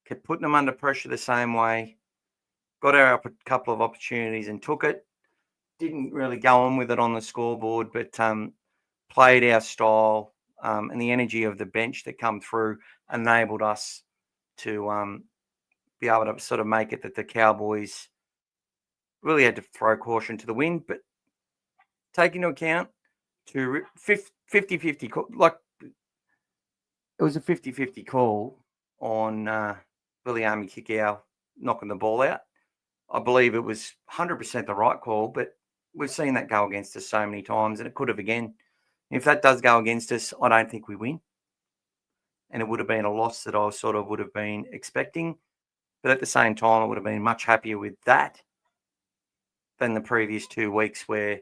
[SPEAKER 1] Kept putting them under pressure the same way. Got a couple of opportunities and took it. Didn't really go on with it on the scoreboard, but played our style and the energy of the bench that come through enabled us to be able to sort of make it that the Cowboys really had to throw caution to the wind, but take into account to 50-50 call, like it was a 50-50 call on Williami Kikau knocking the ball out. I believe it was 100% the right call, but we've seen that go against us so many times, and it could have again. If that does go against us, I don't think we win. And it would have been a loss that I sort of would have been expecting. But at the same time, I would have been much happier with that than the previous 2 weeks where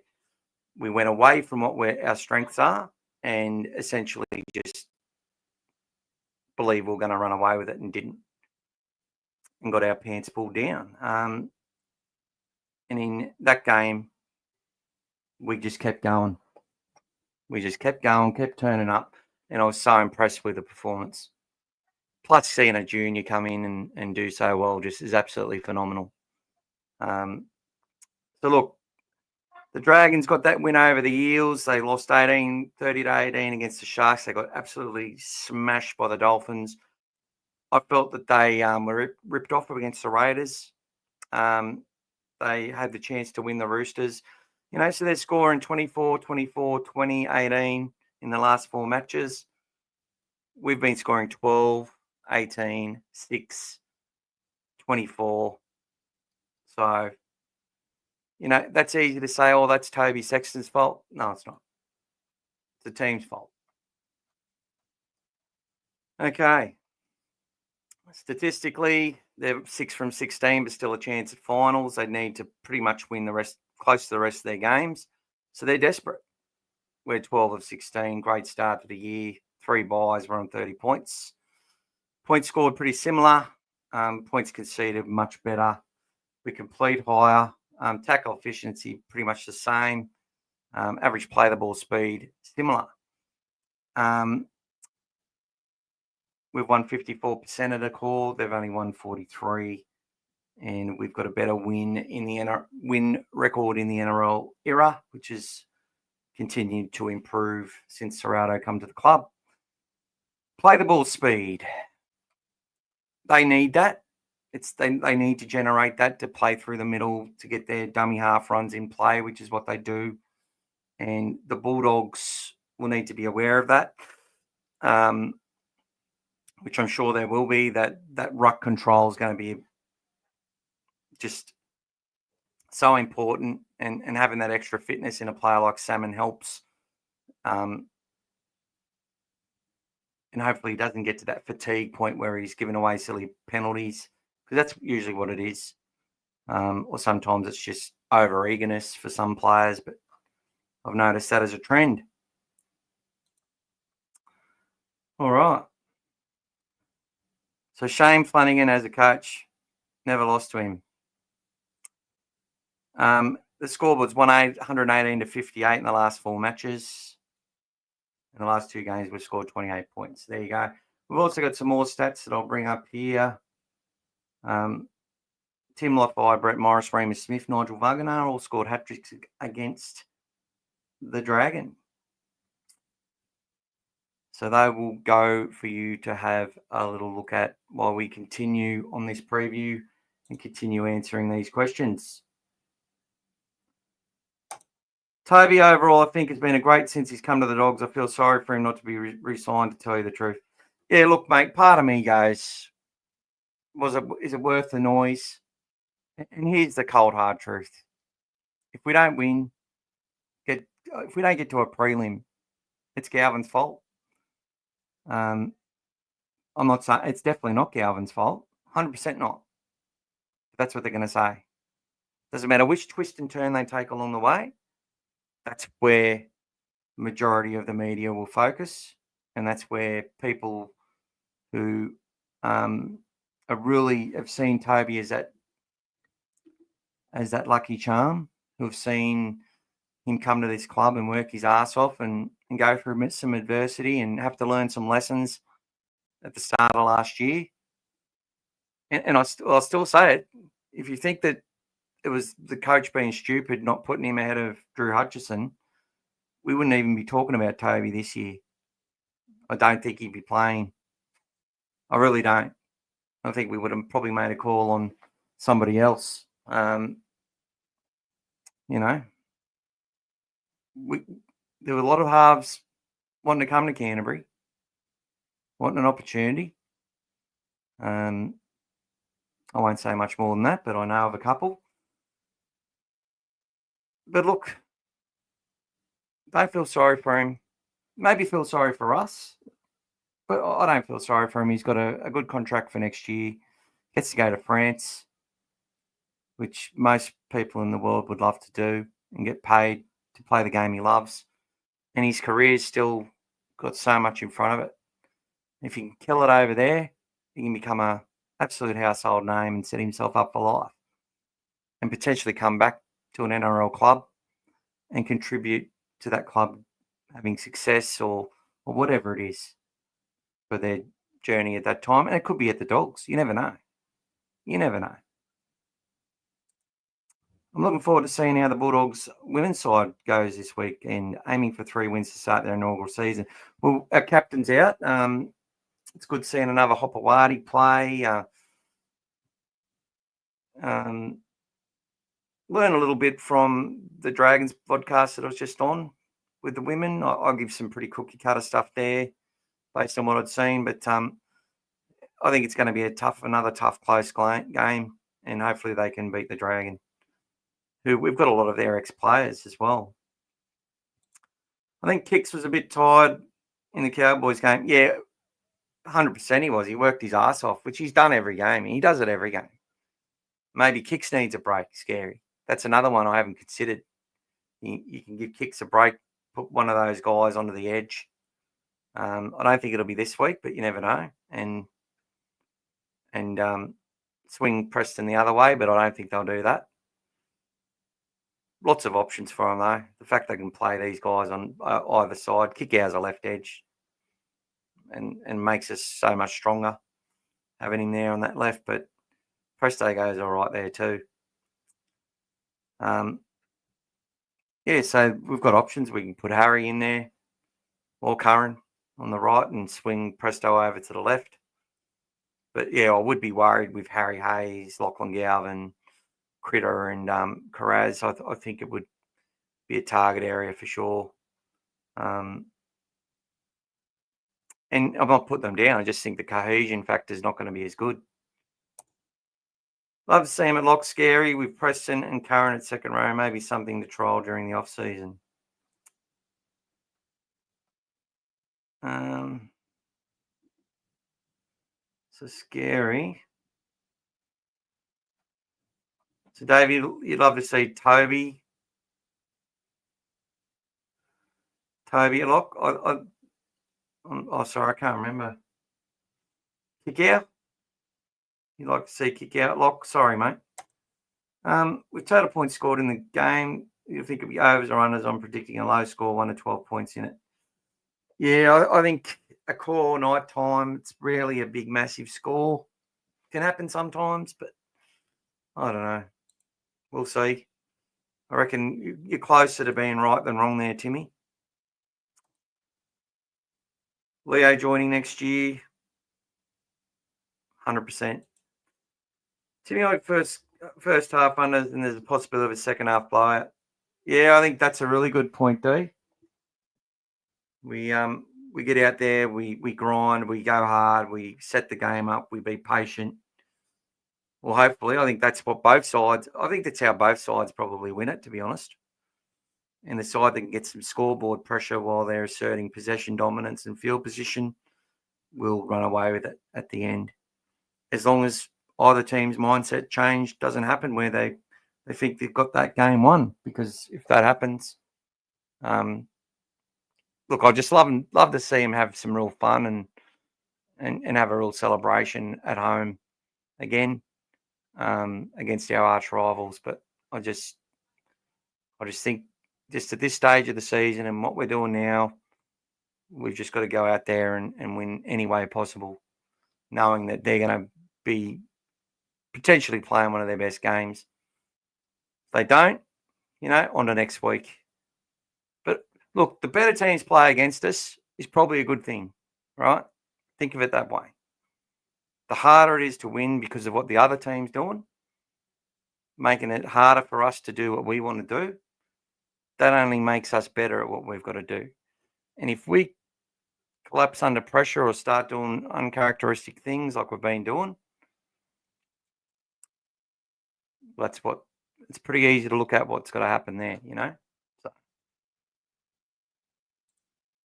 [SPEAKER 1] we went away from what our strengths are and essentially just believe we're going to run away with it and didn't, and got our pants pulled down. And in that game, we just kept going. We just kept going, kept turning up, and I was so impressed with the performance. Plus, seeing a junior come in and do so well just is absolutely phenomenal. So, look, the Dragons got that win over the Eels. They lost 30 to 18 against the Sharks. They got absolutely smashed by the Dolphins. I felt that they were ripped off against the Raiders. They had the chance to win the Roosters. So they're scoring 24, 24, 20, 18 in the last 4 matches. We've been scoring 12, 18, 6, 24. So, that's easy to say, oh, that's Toby Sexton's fault. No, it's not. It's the team's fault. Okay. Statistically, they're 6 from 16, but still a chance at finals. They need to pretty much win the rest, close to the rest of their games. So they're desperate. We're 12 of 16. Great start to the year. 3 buys. We're on 30 points. Points scored pretty similar. Points conceded much better. We complete higher. Tackle efficiency pretty much the same. Average play the ball speed similar. We've won 54% of the call. They've only won 43, and we've got a better win record in the NRL era, which has continued to improve since Serrato come to the club. Play the ball speed. They need that. They need to generate that to play through the middle to get their dummy half runs in play, which is what they do. And the Bulldogs will need to be aware of that, which I'm sure there will be. That ruck control is going to be just so important, and having that extra fitness in a player like Salmon helps. And hopefully he doesn't get to that fatigue point where he's giving away silly penalties, because that's usually what it is. Or sometimes it's just over-eagerness for some players, but I've noticed that as a trend. All right. So Shane Flanagan as a coach, never lost to him. The scoreboard's 118 to 58 in the last 4 matches. In the last 2 games, we've scored 28 points. There you go. We've also got some more stats that I'll bring up here. Tim Loffey, Brett Morris, Remus Smith, Nigel Wagner all scored hat-tricks against the Dragon. So they will go for you to have a little look at while we continue on this preview and continue answering these questions. Toby, overall, I think has been a great since he's come to the Dogs. I feel sorry for him not to be re-signed, to tell you the truth. Yeah, look, mate, part of me goes, is it worth the noise? And here's the cold, hard truth. If we don't win, if we don't get to a prelim, it's Galvin's fault. I'm not saying it's definitely not Galvin's fault. 100% not. That's what they're going to say. Doesn't matter which twist and turn they take along the way. That's where the majority of the media will focus, and that's where people who really have seen Toby as that lucky charm, who have seen him come to this club and work his ass off and go through some adversity and have to learn some lessons at the start of last year. And I'll still say it. If you think that it was the coach being stupid, not putting him ahead of Drew Hutchison, we wouldn't even be talking about Toby this year. I don't think he'd be playing. I really don't. I think we would have probably made a call on somebody else. There were a lot of halves wanting to come to Canterbury, wanting an opportunity. I I won't say much more than that, but I know of a couple. But look, don't feel sorry for him. Maybe feel sorry for us, but I don't feel sorry for him. He's got a good contract for next year. Gets to go to France, which most people in the world would love to do, and get paid to play the game he loves. And his career's still got so much in front of it. If he can kill it over there, he can become a absolute household name and set himself up for life, and potentially come back to an NRL club and contribute to that club having success or whatever it is for their journey at that time. And it could be at the Dogs. You never know. You never know. I'm looking forward to seeing how the Bulldogs women's side goes this week and aiming for 3 wins to start their inaugural season. Well, our captain's out. It's good seeing another Hopewadi play. Learn a little bit from the Dragons podcast that I was just on with the women. I'll give some pretty cookie cutter stuff there based on what I'd seen. But I think it's going to be another tough, close game. And hopefully they can beat the Dragon, who we've got a lot of their ex-players as well. I think Kicks was a bit tired in the Cowboys game. Yeah, 100% he was. He worked his ass off, which he's done every game. He does it every game. Maybe Kicks needs a break, Scary. That's another one I haven't considered. You can give Kicks a break, put one of those guys onto the edge. I don't think it'll be this week, but you never know. And swing Preston the other way, but I don't think they'll do that. Lots of options for them, though. The fact they can play these guys on either side, kick out a left edge, and makes us so much stronger having him there on that left. But Presto goes all right there too. Yeah, so we've got options. We can put Harry in there or Curran on the right and swing Presto over to the left. But yeah, I would be worried with Harry Hayes, Lachlan Galvin, Critter and Carraz. I think it would be a target area for sure. And I'm not putting them down. I just think the cohesion factor is not going to be as good. Love to see him at lock, Scary, with Preston and Curran at second row. Maybe something to trial during the off-season. So Scary. So, Dave, you'd love to see Toby at lock? Sorry, I can't remember. Kick out? You'd like to see kick out lock? Sorry, mate. With total points scored in the game, you think it'd be overs or unders? I'm predicting a low score, 1 to 12 points in it. Yeah, I think a core night time, it's rarely a big, massive score. Can happen sometimes, but I don't know. We'll see. I reckon you're closer to being right than wrong there, Timmy. Leo joining next year, 100%. Timmy, like first half unders, and there's a possibility of a second half blowout. Yeah, I think that's a really good point, D. We get out there, we grind, we go hard, we set the game up, we be patient. Well, hopefully, I think that's what both sides. I think that's how both sides probably win it, to be honest. And the side that can get some scoreboard pressure while they're asserting possession dominance and field position will run away with it at the end. As long as either team's mindset change doesn't happen where they think they've got that game won. Because if that happens, look, I just love to see them have some real fun and have a real celebration at home again against our arch rivals. But I just think just at this stage of the season and what we're doing now, we've just got to go out there and win any way possible, knowing that they're going to be potentially playing one of their best games. If they don't, on to next week. But look, the better teams play against us is probably a good thing, right? Think of it that way. The harder it is to win because of what the other team's doing, making it harder for us to do what we want to do, that only makes us better at what we've got to do. And if we collapse under pressure or start doing uncharacteristic things like we've been doing, It's pretty easy to look at what's got to happen there, So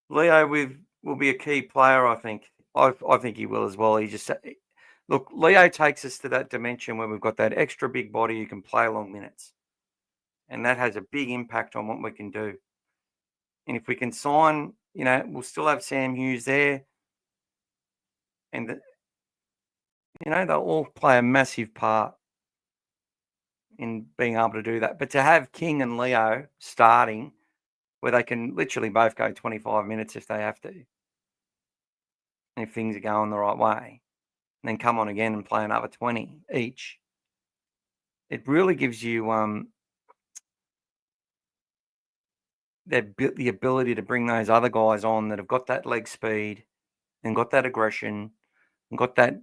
[SPEAKER 1] Leo will be a key player, I think. I think he will as well. Look, Leo takes us to that dimension where we've got that extra big body who can play long minutes. And that has a big impact on what we can do. And if we can sign, we'll still have Sam Hughes there. And, they'll all play a massive part in being able to do that. But to have King and Leo starting where they can literally both go 25 minutes if they have to, and if things are going the right way, and then come on again and play another 20 each, it really gives you the ability to bring those other guys on that have got that leg speed and got that aggression and got that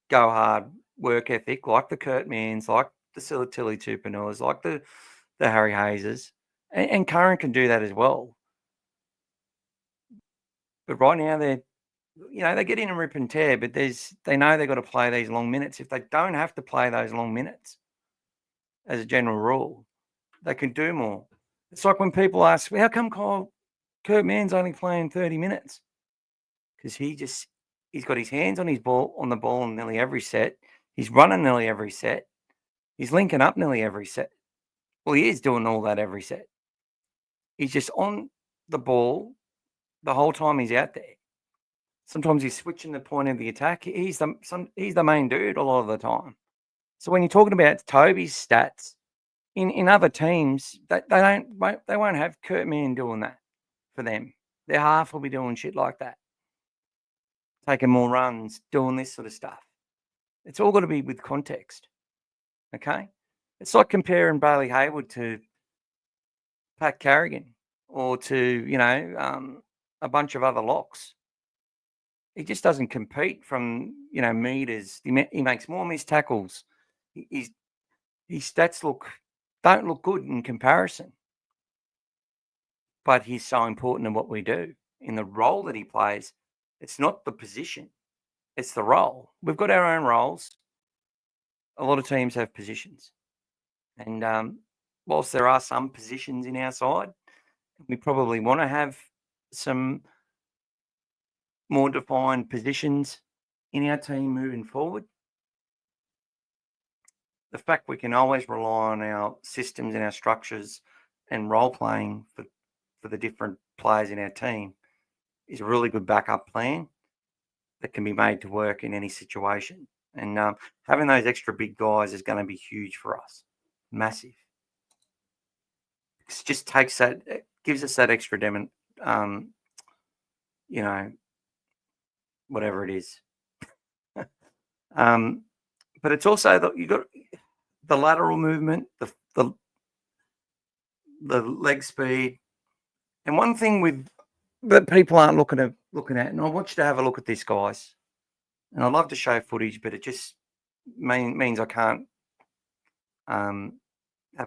[SPEAKER 1] go hard work ethic, like the Kurt Manns, like the Silatili Tupanuas, like the Harry Hayeses, and Curran can do that as well. But right now they get in and rip and tear, but they know they've got to play these long minutes. If they don't have to play those long minutes, as a general rule, they can do more. It's like when people ask, how come Kurt Mann's only playing 30 minutes? Because he's got his hands on the ball in nearly every set. He's running nearly every set. He's linking up nearly every set. Well, he is doing all that every set. He's just on the ball the whole time he's out there. Sometimes he's switching the point of the attack. He's the main dude a lot of the time. So when you're talking about Toby's stats, in other teams, they won't have Kurt Mann doing that for them. Their half will be doing shit like that, taking more runs, doing this sort of stuff. It's all got to be with context, okay? It's like comparing Bailey Hayward to Pat Carrigan or to, a bunch of other locks. He just doesn't compete from, meters. He makes more missed tackles. His stats don't look good in comparison. But he's so important in what we do. In the role that he plays, it's not the position. It's the role. We've got our own roles. A lot of teams have positions. And whilst there are some positions in our side, we probably want to have some more defined positions in our team moving forward. The fact we can always rely on our systems and our structures and role playing for the different players in our team is a really good backup plan that can be made to work in any situation. And having those extra big guys is going to be huge for us. Massive. It just gives us that extra whatever it is. But it's also you got the lateral movement, the leg speed, and one thing that people aren't looking at, and I want you to have a look at this, guys. And I'd love to show footage, but it just means I can't have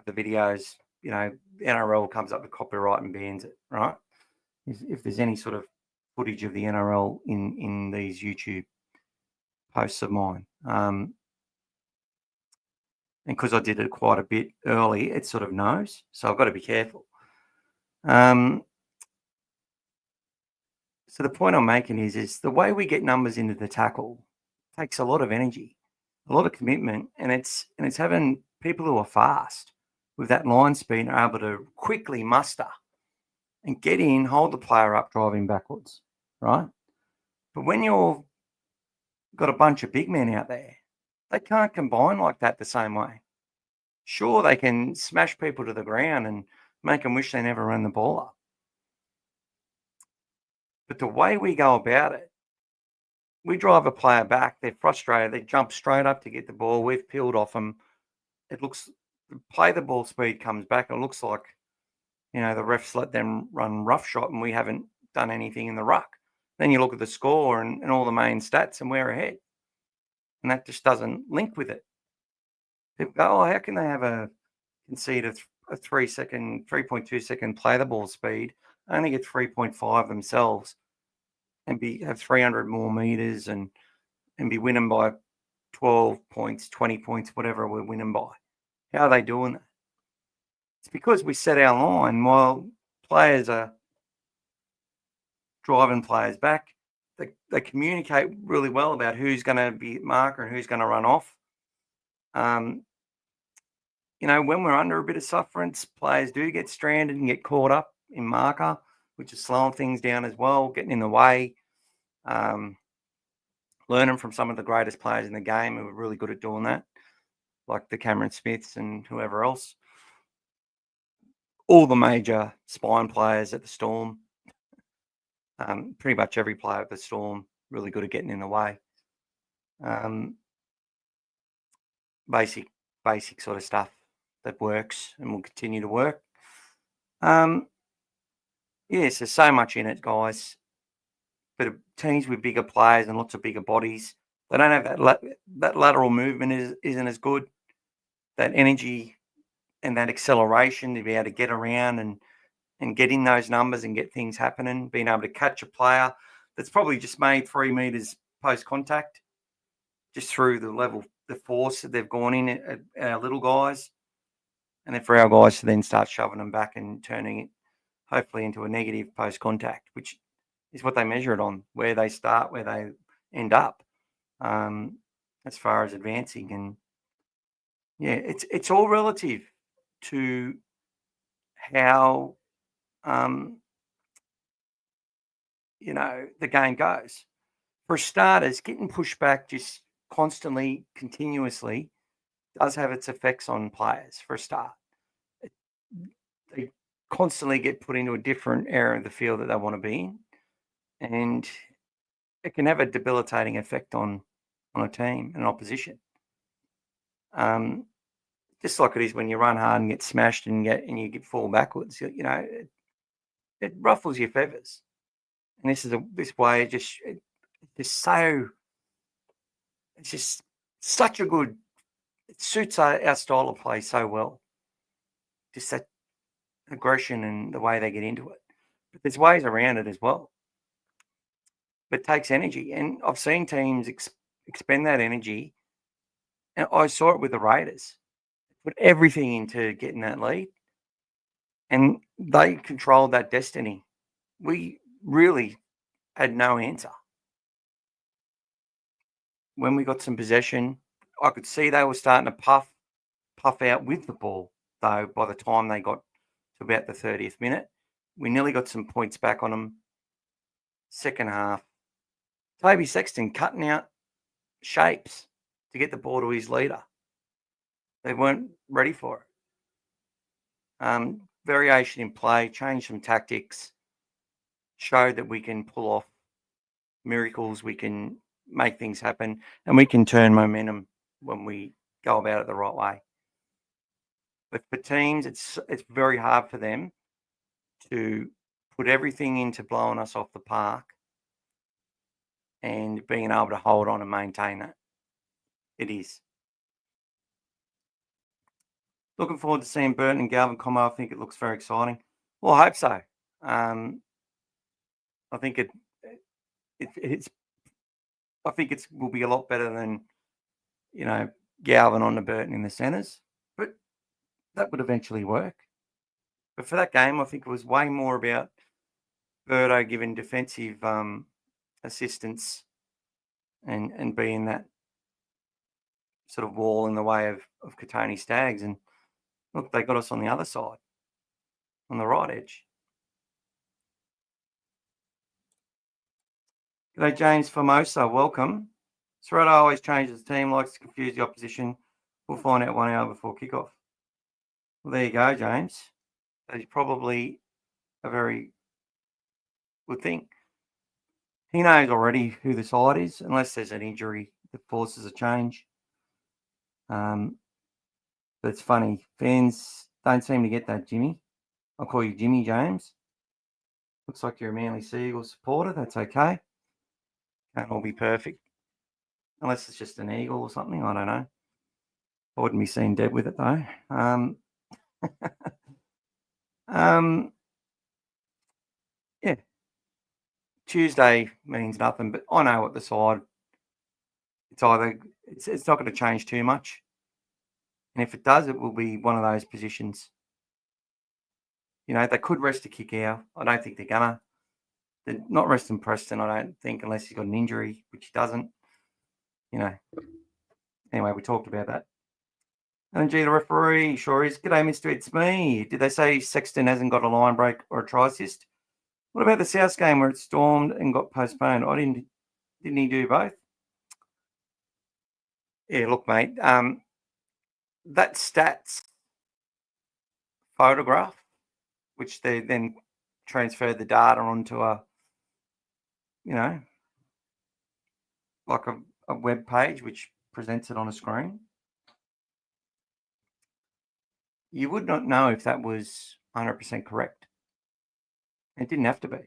[SPEAKER 1] the videos. The NRL comes up with copyright and bans it, right? If there's any sort of footage of the NRL in these YouTube posts of mine. And because I did it quite a bit early, it sort of knows. So I've got to be careful. So the point I'm making is the way we get numbers into the tackle takes a lot of energy, a lot of commitment, and it's having people who are fast with that line speed and are able to quickly muster and get in, hold the player up, driving backwards, right? But when you've got a bunch of big men out there, they can't combine like that the same way. Sure, they can smash people to the ground and make them wish they never ran the ball up. But the way we go about it, we drive a player back, they're frustrated, they jump straight up to get the ball, we've peeled off them. The ball speed comes back, it looks like, the refs let them run roughshod and we haven't done anything in the ruck. Then you look at the score and all the main stats and we're ahead. And that just doesn't link with it. People go, how can they concede a 3.2 second play the ball speed, only get 3.5 themselves and have 300 more meters and be winning by 12 points, 20 points, whatever we're winning by. How are they doing that? It's because we set our line while players are driving players back. They communicate really well about who's going to be marker and who's going to run off. When we're under a bit of sufferance, players do get stranded and get caught up in marker, which is slowing things down as well, getting in the way. Learning from some of the greatest players in the game who are really good at doing that, like the Cameron Smiths and whoever else. All the major spine players at the Storm, pretty much every player at the Storm, really good at getting in the way. Basic sort of stuff that works and will continue to work. Yes, there's so much in it, guys. But teams with bigger players and lots of bigger bodies, they don't have that lateral movement isn't as good. That energy and that acceleration to be able to get around and get in those numbers and get things happening, being able to catch a player that's probably just made 3 meters post contact, just through the force that they've gone in at our little guys. And then for our guys to then start shoving them back and turning it hopefully into a negative post contact, which is what they measure it on, where they start, where they end up, as far as advancing. And yeah, it's all relative to how the game goes. For starters, getting pushed back just constantly, continuously, does have its effects on players. For a start, they constantly get put into a different area of the field that they want to be in, and it can have a debilitating effect on a team and opposition. Just like it is when you run hard and get smashed and you get fall backwards. It ruffles your feathers. And this way it's just such a good. It suits our style of play so well. Just that aggression and the way they get into it. But there's ways around it as well. But it takes energy, and I've seen teams expend that energy. And I saw it with the Raiders. Put everything into getting that lead, and they controlled that destiny. We really had no answer. When we got some possession, I could see they were starting to puff out with the ball, though, by the time they got to about the 30th minute. We nearly got some points back on them. Second half, Toby Sexton cutting out shapes to get the ball to his leader. They weren't ready for it. Variation in play, change some tactics, showed that we can pull off miracles, we can make things happen, and we can turn momentum when we go about it the right way. But for teams, it's very hard for them to put everything into blowing us off the park and being able to hold on and maintain that. It is. Looking forward to seeing Burton and Galvin come. I think it looks very exciting. Well, I hope so. I think it will be a lot better than Galvin on the Burton in the centres, but that would eventually work. But for that game, I think it was way more about Birdo giving defensive assistance and being that sort of wall in the way of Katoni Staggs. And look, they got us on the other side, on the right edge. G'day, James Formosa. Welcome. Serrato always changes the team, likes to confuse the opposition. We'll find out 1 hour before kickoff. Well, there you go, James. That is probably a very good thing. He knows already who the side is, unless there's an injury that forces a change. But it's funny. Fans don't seem to get that, Jimmy. I'll call you Jimmy, James. Looks like you're a Manly Seagull supporter. That's okay. Can't all be perfect. Unless it's just an eagle or something. I don't know. I wouldn't be seen dead with it, though. Yeah. Tuesday means nothing, but I know what the side. It's not going to change too much. And if it does, it will be one of those positions. They could rest a kick out. I don't think they're gonna. They're not resting Preston, I don't think, unless he's got an injury, which he doesn't. Anyway, we talked about that. LNG, the referee, sure is. G'day, Mr. It's me. Did they say Sexton hasn't got a line break or a try assist? What about the South game where it stormed and got postponed? Didn't he do both? Yeah, look, mate, that stats photograph, which they then transferred the data onto like a web page which presents it on a screen. You would not know if that was 100% correct. It didn't have to be.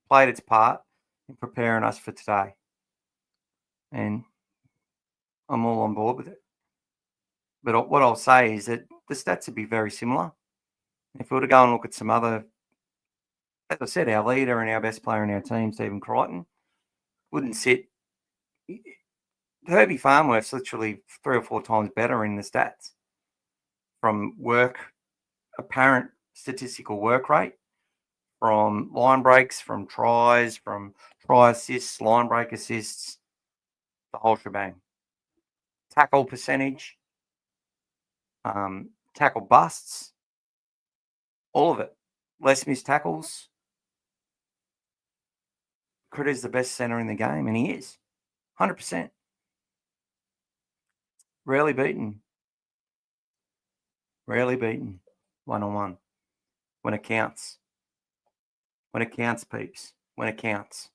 [SPEAKER 1] Played its part in preparing us for today. And I'm all on board with it. But what I'll say is that the stats would be very similar. If we were to go and look at some other, as I said, our leader and our best player in our team, Stephen Crichton, wouldn't sit. Herbie Farnworth's literally 3 or 4 times better in the stats from apparent statistical work rate, from line breaks, from tries, from try assists, line break assists, the whole shebang. Tackle percentage, tackle busts, all of it. Less missed tackles. Critter's the best centre in the game, and he is. 100%. Rarely beaten. One-on-one. When it counts. When it counts, peeps. When it counts.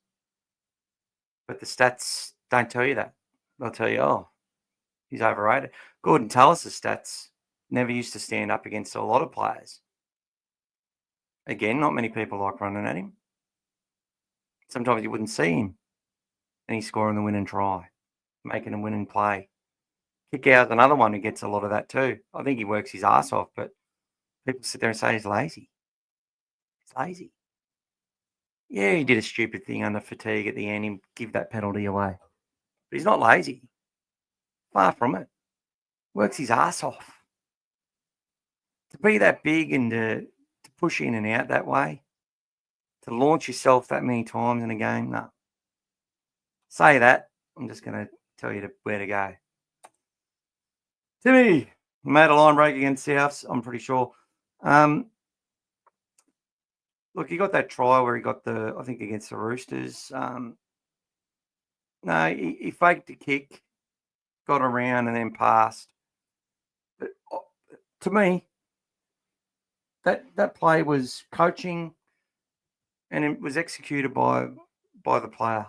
[SPEAKER 1] But the stats don't tell you that. They'll tell you, oh, he's overrated. Gordon Tallis' stats never used to stand up against a lot of players. Again, not many people like running at him. Sometimes you wouldn't see him. And he's scoring the winning try. Making a winning play. Kick out another one who gets a lot of that too. I think he works his ass off, but people sit there and say he's lazy. He's lazy. Yeah, he did a stupid thing under fatigue at the end and give that penalty away. But he's not lazy. Far from it. Works his ass off. To be that big and to push in and out that way, to launch yourself that many times in a game, no. Say that, I'm just going to tell you where to go. Timmy made a line break against Souths, I'm pretty sure. Look, he got that try where he got I think against the Roosters. No, he faked the kick, got around and then passed. But to me, that play was coaching and it was executed by the player.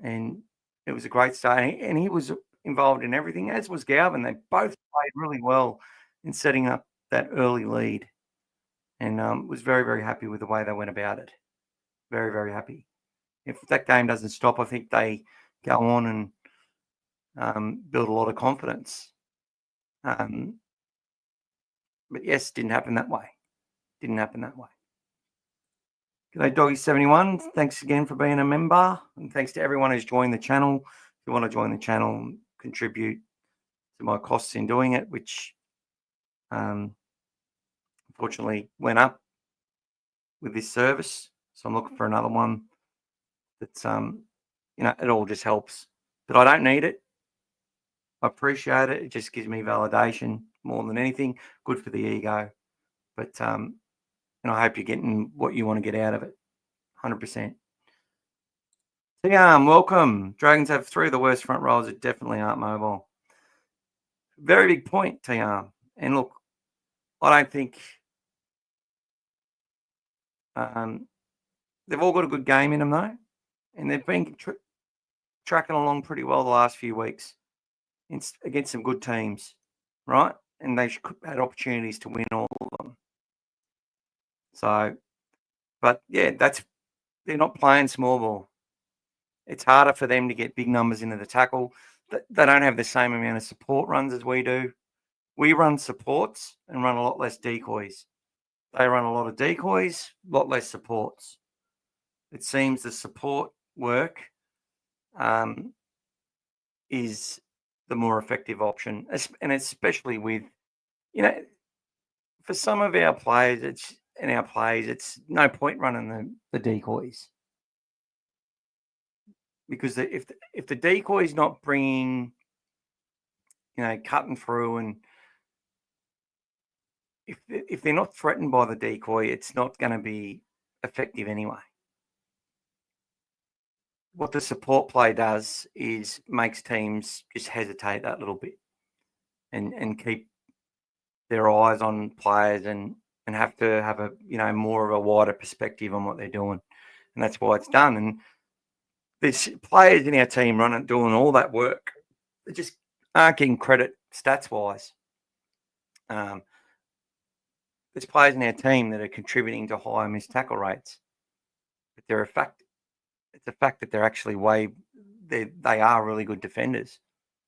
[SPEAKER 1] And it was a great start. And he was involved in everything, as was Galvin. They both played really well in setting up that early lead. And was very, very happy with the way they went about it. Very, very happy. If that game doesn't stop, I think they go on and build a lot of confidence. But yes, didn't happen that way. G'day, Doggy71. Thanks again for being a member. And thanks to everyone who's joined the channel. If you want to join the channel and contribute to my costs in doing it, which unfortunately went up with this service. So I'm looking for another one that's, it all just helps. But I don't need it. I appreciate it. It just gives me validation more than anything. Good for the ego. But, and I hope you're getting what you want to get out of it. 100%. Tiam, welcome. Dragons have 3 of the worst front rows that definitely aren't mobile. Very big point, Tiam. And look, I don't think they've all got a good game in them, though. And they've been tracking along pretty well the last few weeks against some good teams, right? And they had opportunities to win all of them. So, but yeah, they're not playing small ball. It's harder for them to get big numbers into the tackle. They don't have the same amount of support runs as we do. We run supports and run a lot less decoys. They run a lot of decoys, a lot less supports. It seems the support work is the more effective option, and especially with, for some of our players, it's no point running the decoys, because if the decoy is not bringing, cutting through, and if they're not threatened by the decoy, it's not going to be effective anyway. What the support play does is makes teams just hesitate that little bit and keep their eyes on players and have to have a more of a wider perspective on what they're doing, and that's why it's done. And there's players in our team doing all that work. They just aren't getting credit stats wise. There's players in our team that are contributing to higher missed tackle rates, but they're a fact. It's a fact that they're actually they are really good defenders,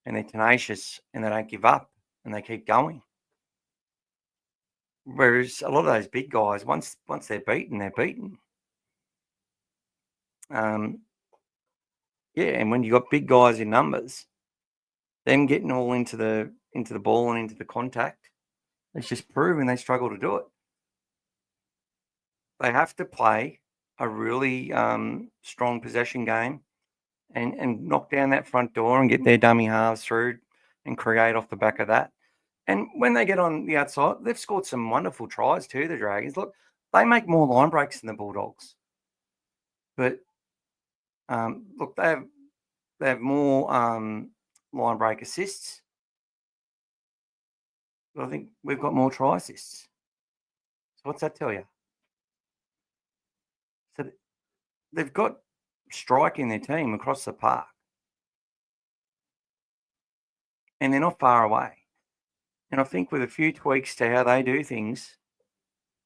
[SPEAKER 1] and they're tenacious, and they don't give up, and they keep going. Whereas a lot of those big guys, once they're beaten, they're beaten. And when you got big guys in numbers, them getting all into the ball and into the contact, it's just proven they struggle to do it. They have to play a really strong possession game and knock down that front door and get their dummy halves through and create off the back of that. And when they get on the outside, they've scored some wonderful tries too, the Dragons. Look, they make more line breaks than the Bulldogs. But, look, they have more line break assists. But I think we've got more try assists. So what's that tell you? So they've got strike in their team across the park. And they're not far away. And I think with a few tweaks to how they do things,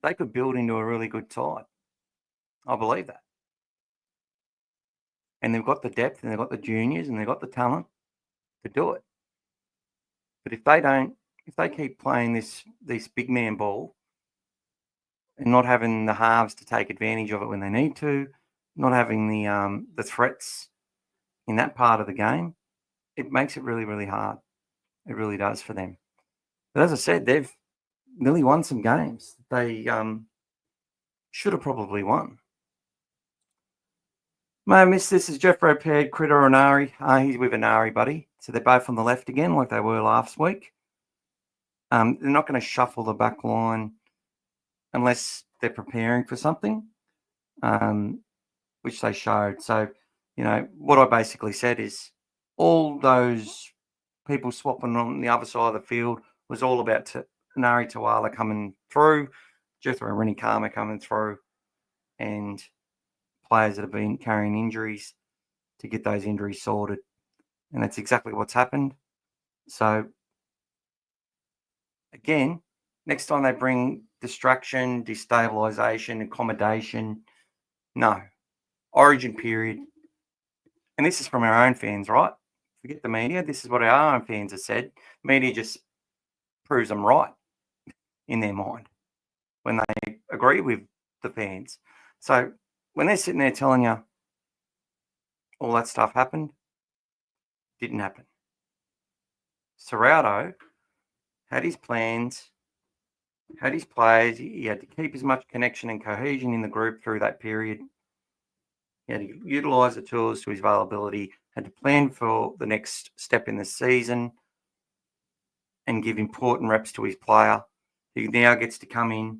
[SPEAKER 1] they could build into a really good side. I believe that. And they've got the depth, and they've got the juniors, and they've got the talent to do it. But if they keep playing this big man ball and not having the halves to take advantage of it when they need to, not having the threats in that part of the game, it makes it really, really hard. It really does for them. But as I said, they've nearly won some games they should have probably won. May I miss this is Jeff Paired, Critter or Anari. He's with Anari, buddy. So they're both on the left again, like they were last week. They're not going to shuffle the back line unless they're preparing for something, which they showed. So, what I basically said is all those people swapping on the other side of the field was all about Nari Tawala coming through, Jethro Rennie Karma coming through, and players that have been carrying injuries to get those injuries sorted. And that's exactly what's happened. So, again, next time they bring distraction, destabilisation, accommodation, no. Origin period. And this is from our own fans, right? Forget the media. This is what our own fans have said. Media just proves them right in their mind when they agree with the fans. So when they're sitting there telling you all that stuff happened, didn't happen. Serrato had his plans, had his players. He had to keep as much connection and cohesion in the group through that period. He had to utilise the tools to his availability, had to plan for the next step in the season and give important reps to his player, who now gets to come in,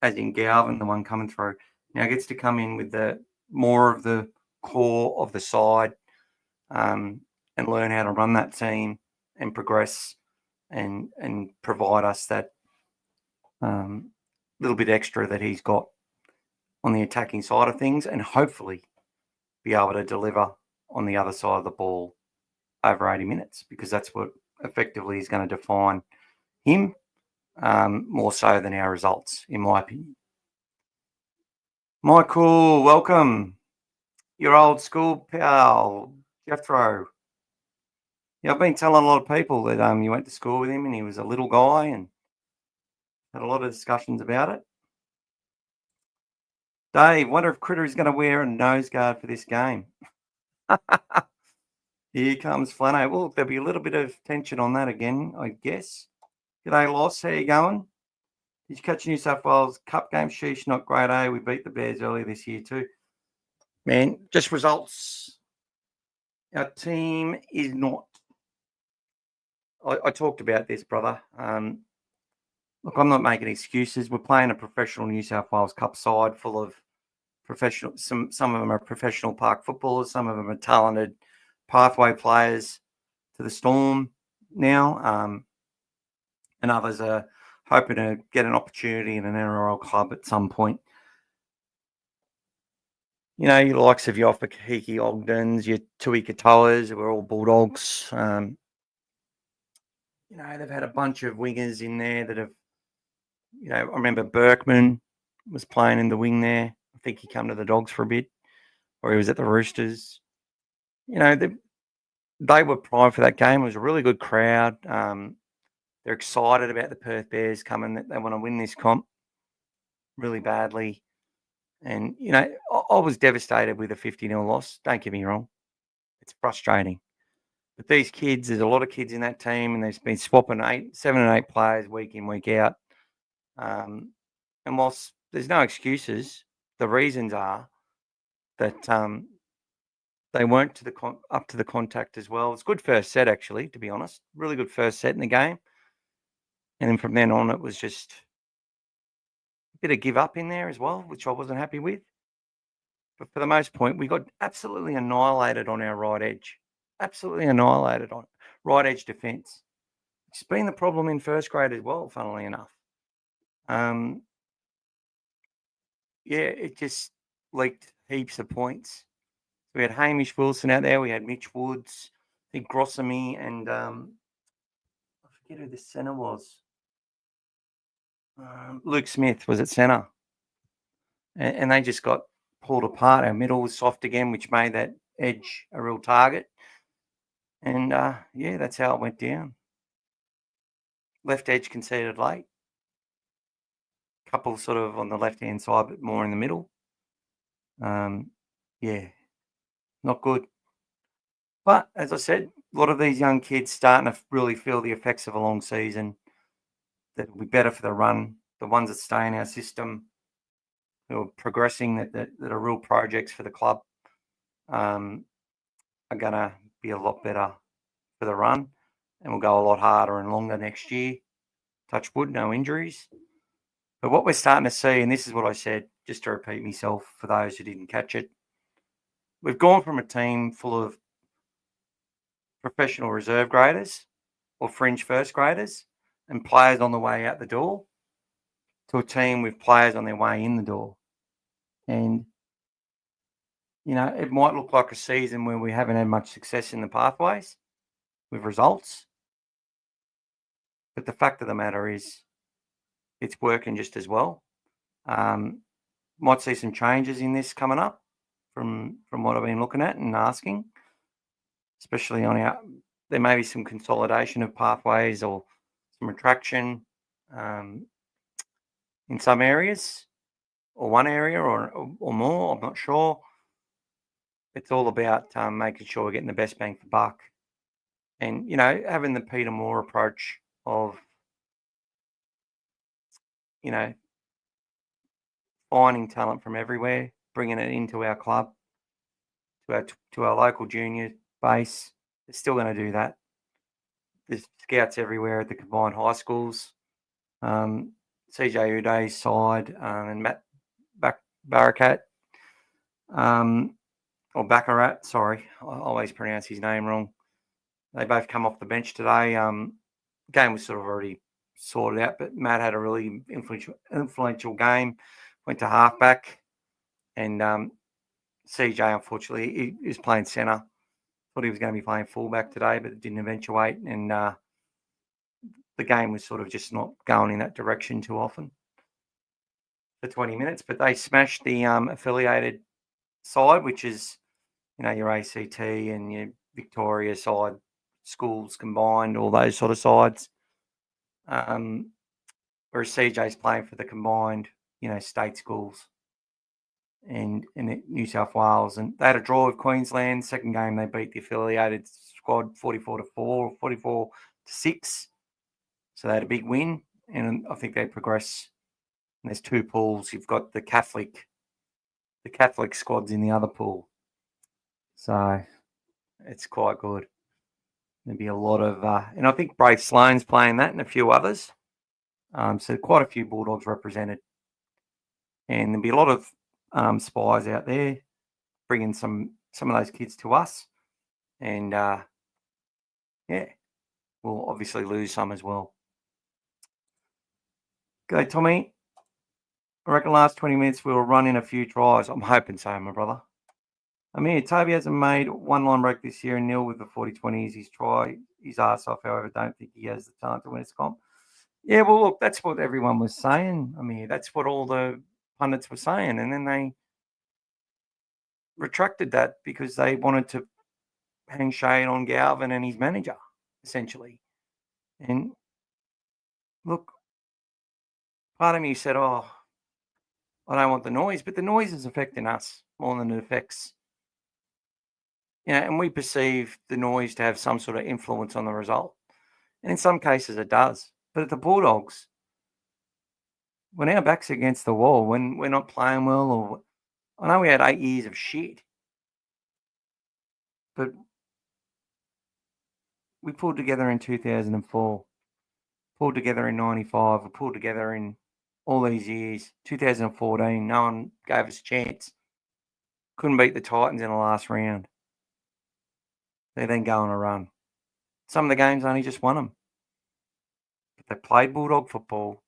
[SPEAKER 1] as in Galvin, the one coming through, now gets to come in with the more of the core of the side and learn how to run that team and progress and provide us that little bit extra that he's got on the attacking side of things, and hopefully be able to deliver on the other side of the ball over 80 minutes, because that's what effectively is going to define him more so than our results, in my opinion. Michael, welcome. Your old school pal, Jethro. Yeah, I've been telling a lot of people that you went to school with him and he was a little guy and had a lot of discussions about it. Dave, wonder if Critter is going to wear a nose guard for this game. Here comes Flano. Well, there'll be a little bit of tension on that again, I guess. G'day, Loss. How you going? Did you catch New South Wales Cup game? Sheesh, not great, eh? We beat the Bears earlier this year too. Man, just results. Our team is not. I talked about this, brother. Look, I'm not making excuses. We're playing a professional New South Wales Cup side full of professional. Some of them are professional park footballers. Some of them are talented pathway players to the Storm now, and others are hoping to get an opportunity in an NRL club at some point. You know, your likes of your Ofakiki Ogdens, your Tui Katoas, who are all Bulldogs. You know, they've had a bunch of wingers in there that have, you know, I remember Berkman was playing in the wing there. I think he came to the Dogs for a bit, or he was at the Roosters. You know, they were primed for that game. It was a really good crowd. They're excited about the Perth Bears coming. They want to win this comp really badly. And, you know, I was devastated with a 50-0 loss. Don't get me wrong. It's frustrating. But these kids, there's a lot of kids in that team, and they've been swapping 7 and 8 players week in, week out. And whilst there's no excuses, the reasons are that they weren't up to the contact as well. It's a good first set, actually, to be honest. Really good first set in the game. And then from then on, it was just a bit of give up in there as well, which I wasn't happy with. But for the most part, we got absolutely annihilated on our right edge. Absolutely annihilated on right edge defence. It's been the problem in first grade as well, funnily enough. Yeah, it just leaked heaps of points. We had Hamish Wilson out there. We had Mitch Woods, I think Grossamy, and I forget who the centre was. Luke Smith was at centre. And they just got pulled apart. Our middle was soft again, which made that edge a real target. And, yeah, that's how it went down. Left edge conceded late. Couple sort of on the left-hand side, but more in the middle. Yeah, not good. But, as I said, a lot of these young kids starting to really feel the effects of a long season. That will be better for the run. The ones that stay in our system, who are progressing, that are real projects for the club, are going to be a lot better for the run, and we'll go a lot harder and longer next year. Touch wood, no injuries. But what we're starting to see, and this is what I said, just to repeat myself for those who didn't catch it, we've gone from a team full of professional reserve graders or fringe first graders and players on the way out the door to a team with players on their way in the door. And, you know, it might look like a season where we haven't had much success in the pathways with results. But the fact of the matter is it's working just as well. Might see some changes in this coming up from what I've been looking at and asking, especially on there may be some consolidation of pathways or some retraction in some areas or one area or more. I'm not sure. It's all about making sure we're getting the best bang for buck. And, you know, having the Peter Moore approach of, you know, finding talent from everywhere, bringing it into our club, to our local junior base. They're still going to do that. There's scouts everywhere at the combined high schools. CJ Uday's side and Matt Barakat, or Baccarat, sorry. I always pronounce his name wrong. They both come off the bench today. Game was sort of already sorted out, but Matt had a really influential game, went to halfback, and CJ, unfortunately, he was playing centre. Thought he was going to be playing fullback today, but it didn't eventuate, and the game was sort of just not going in that direction too often for 20 minutes. But they smashed the affiliated side, which is, you know, your ACT and your Victoria side, schools combined, all those sort of sides. Whereas CJ's playing for the combined, you know, state schools. and in New South Wales, and they had a draw with Queensland. Second game, they beat the affiliated squad 44-4, 44-6. So they had a big win, and I think they progress. And there's two pools. You've got the Catholic squads in the other pool. So it's quite good. There'll be a lot of, and I think Brave Sloan's playing that and a few others. So quite a few Bulldogs represented. And there'll be a lot of spies out there bringing some of those kids to us. And, we'll obviously lose some as well. Okay, Tommy. I reckon last 20 minutes we'll run in a few tries. I'm hoping so, my brother. I mean, Toby hasn't made one line break this year and nil with the 40-20s. He's tried his ass off, however, don't think he has the talent to win his comp. Yeah, well, look, that's what everyone was saying. I mean, that's what all the pundits were saying. And then they retracted that because they wanted to hang shade on Galvin and his manager, essentially. And look, part of me said, oh, I don't want the noise, but the noise is affecting us more than it affects. And we perceive the noise to have some sort of influence on the result. And in some cases it does. But at the Bulldogs, when our back's against the wall, when we're not playing well, or I know we had 8 years of shit, but we pulled together in 2004, pulled together in 95, we pulled together in all these years. 2014, no one gave us a chance. Couldn't beat the Titans in the last round. They then go on a run. Some of the games only just won them. But they played Bulldog football.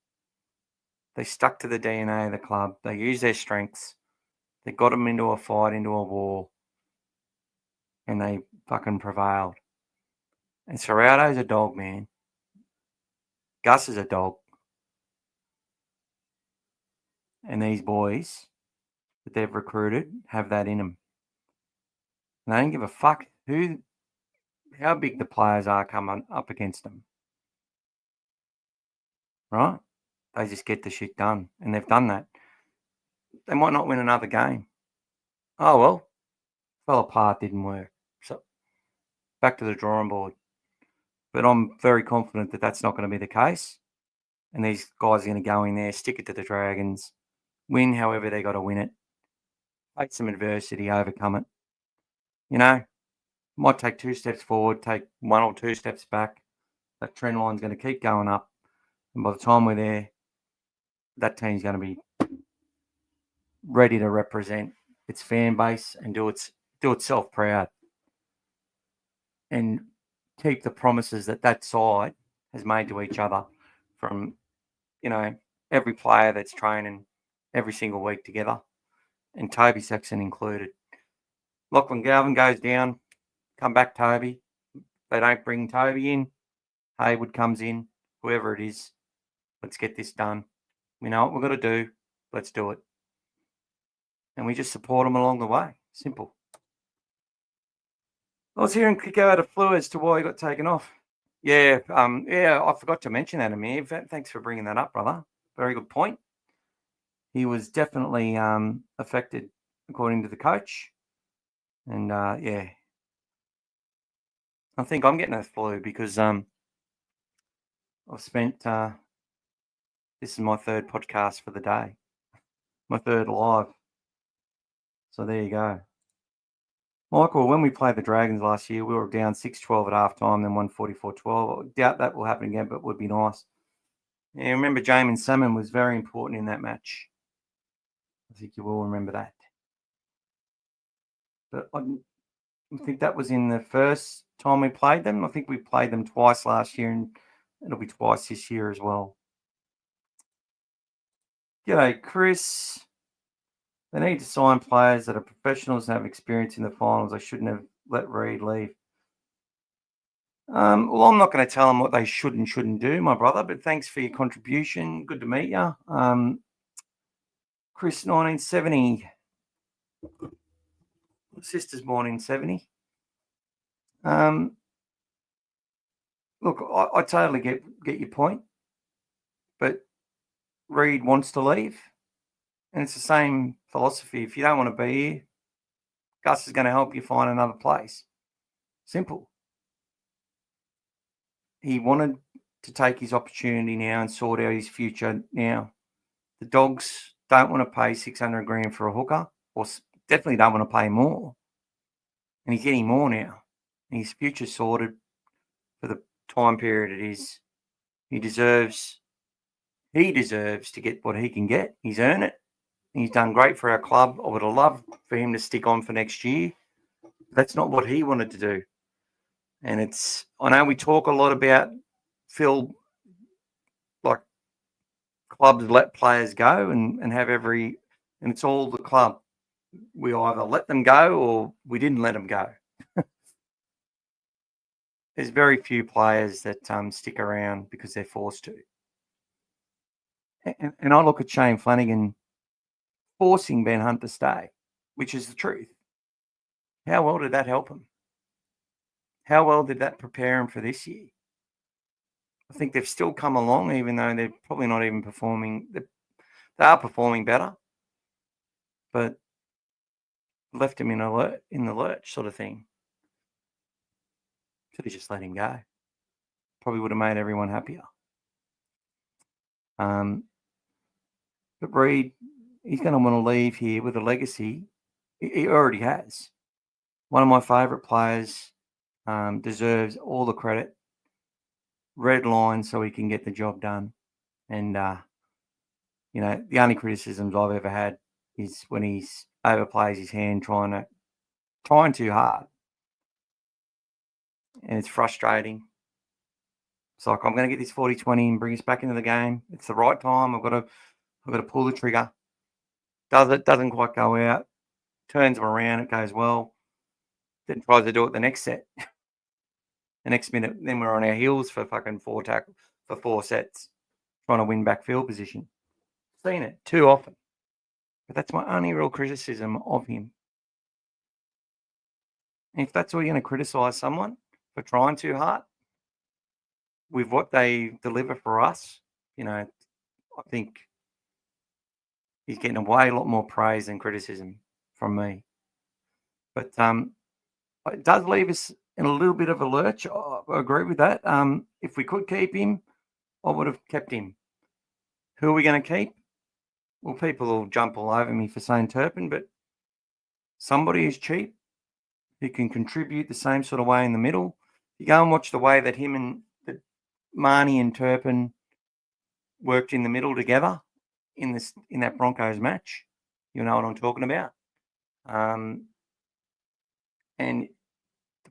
[SPEAKER 1] They stuck to the DNA of the club. They used their strengths. They got them into a fight, into a war. And they fucking prevailed. And Serrato's a dog, man. Gus is a dog. And these boys that they've recruited have that in them. And they don't give a fuck how big the players are coming up against them. Right? They just get the shit done. And they've done that. They might not win another game. Oh, well. Fell apart, didn't work. So back to the drawing board. But I'm very confident that that's not going to be the case. And these guys are going to go in there, stick it to the Dragons, win however they got to win it, face some adversity, overcome it. Might take 2 steps forward, take 1 or 2 steps back. That trend line's going to keep going up. And by the time we're there, that team's going to be ready to represent its fan base and do itself proud. And keep the promises that side has made to each other from, every player that's training every single week together, and Toby Sexton included. Lachlan Galvin goes down, come back Toby. They don't bring Toby in. Haywood comes in, whoever it is. Let's get this done. We know what we've got to do. Let's do it. And we just support them along the way. Simple. I was hearing Kiko out of flu as to why he got taken off. Yeah, I forgot to mention that, Amir. Thanks for bringing that up, brother. Very good point. He was definitely affected, according to the coach. And, I think I'm getting a flu because I've spent, this is my 3rd podcast for the day, my 3rd live. So there you go. Michael, when we played the Dragons last year, we were down 6-12 at halftime, then won 44-12. I doubt that will happen again, but it would be nice. Yeah, remember Jamin Salmon was very important in that match. I think you will remember that. But I think that was in the first time we played them. I think we played them twice last year, and it'll be twice this year as well. G'day, Chris. They need to sign players that are professionals and have experience in the finals. They shouldn't have let Reid leave. Well, I'm not going to tell them what they should and shouldn't do, my brother, but thanks for your contribution. Good to meet you. Chris, 1970. Sister's born in 70. Look, I totally get your point, but Reid wants to leave, And it's the same philosophy. If you don't want to be here, Gus is going to help you find another place. Simple. He wanted to take his opportunity now and sort out his future now. The Dogs don't want to pay $600,000 for a hooker, or definitely don't want to pay more. And he's getting more now. And his future's sorted for the time period it is. He deserves to get what he can get. He's earned it. He's done great for our club. I would have loved for him to stick on for next year. That's not what he wanted to do. And I know we talk a lot about Phil, like clubs let players go and have and it's all the club. We either let them go or we didn't let them go. There's very few players that stick around because they're forced to. And I look at Shane Flanagan forcing Ben Hunt to stay, which is the truth. How well did that help him? How well did that prepare him for this year? I think they've still come along, even though they're probably not even performing. They are performing better, but left him in the lurch sort of thing. Should have just let him go. Probably would have made everyone happier. But Reid, he's going to want to leave here with a legacy. He already has. One of my favourite players, deserves all the credit. Red line so he can get the job done. And, the only criticisms I've ever had is when he overplays his hand trying too hard. And it's frustrating. It's like, I'm going to get this 40-20 and bring us back into the game. It's the right time. I've got to pull the trigger. Doesn't quite go out. Turns him around. It goes well. Then tries to do it the next set. The next minute, then we're on our heels for fucking 4 sets, trying to win back field position. Seen it too often. But that's my only real criticism of him. And if that's all you're going to criticise someone for trying too hard with what they deliver for us, I think he's getting away a lot more praise than criticism from me. But it does leave us in a little bit of a lurch. I agree with that. If we could keep him, I would have kept him. Who are we going to keep? Well, people will jump all over me for saying Turpin, but somebody who's cheap, who can contribute the same sort of way in the middle. You go and watch the way that Marnie and Turpin worked in the middle together in that Broncos match. You know what I'm talking about. And the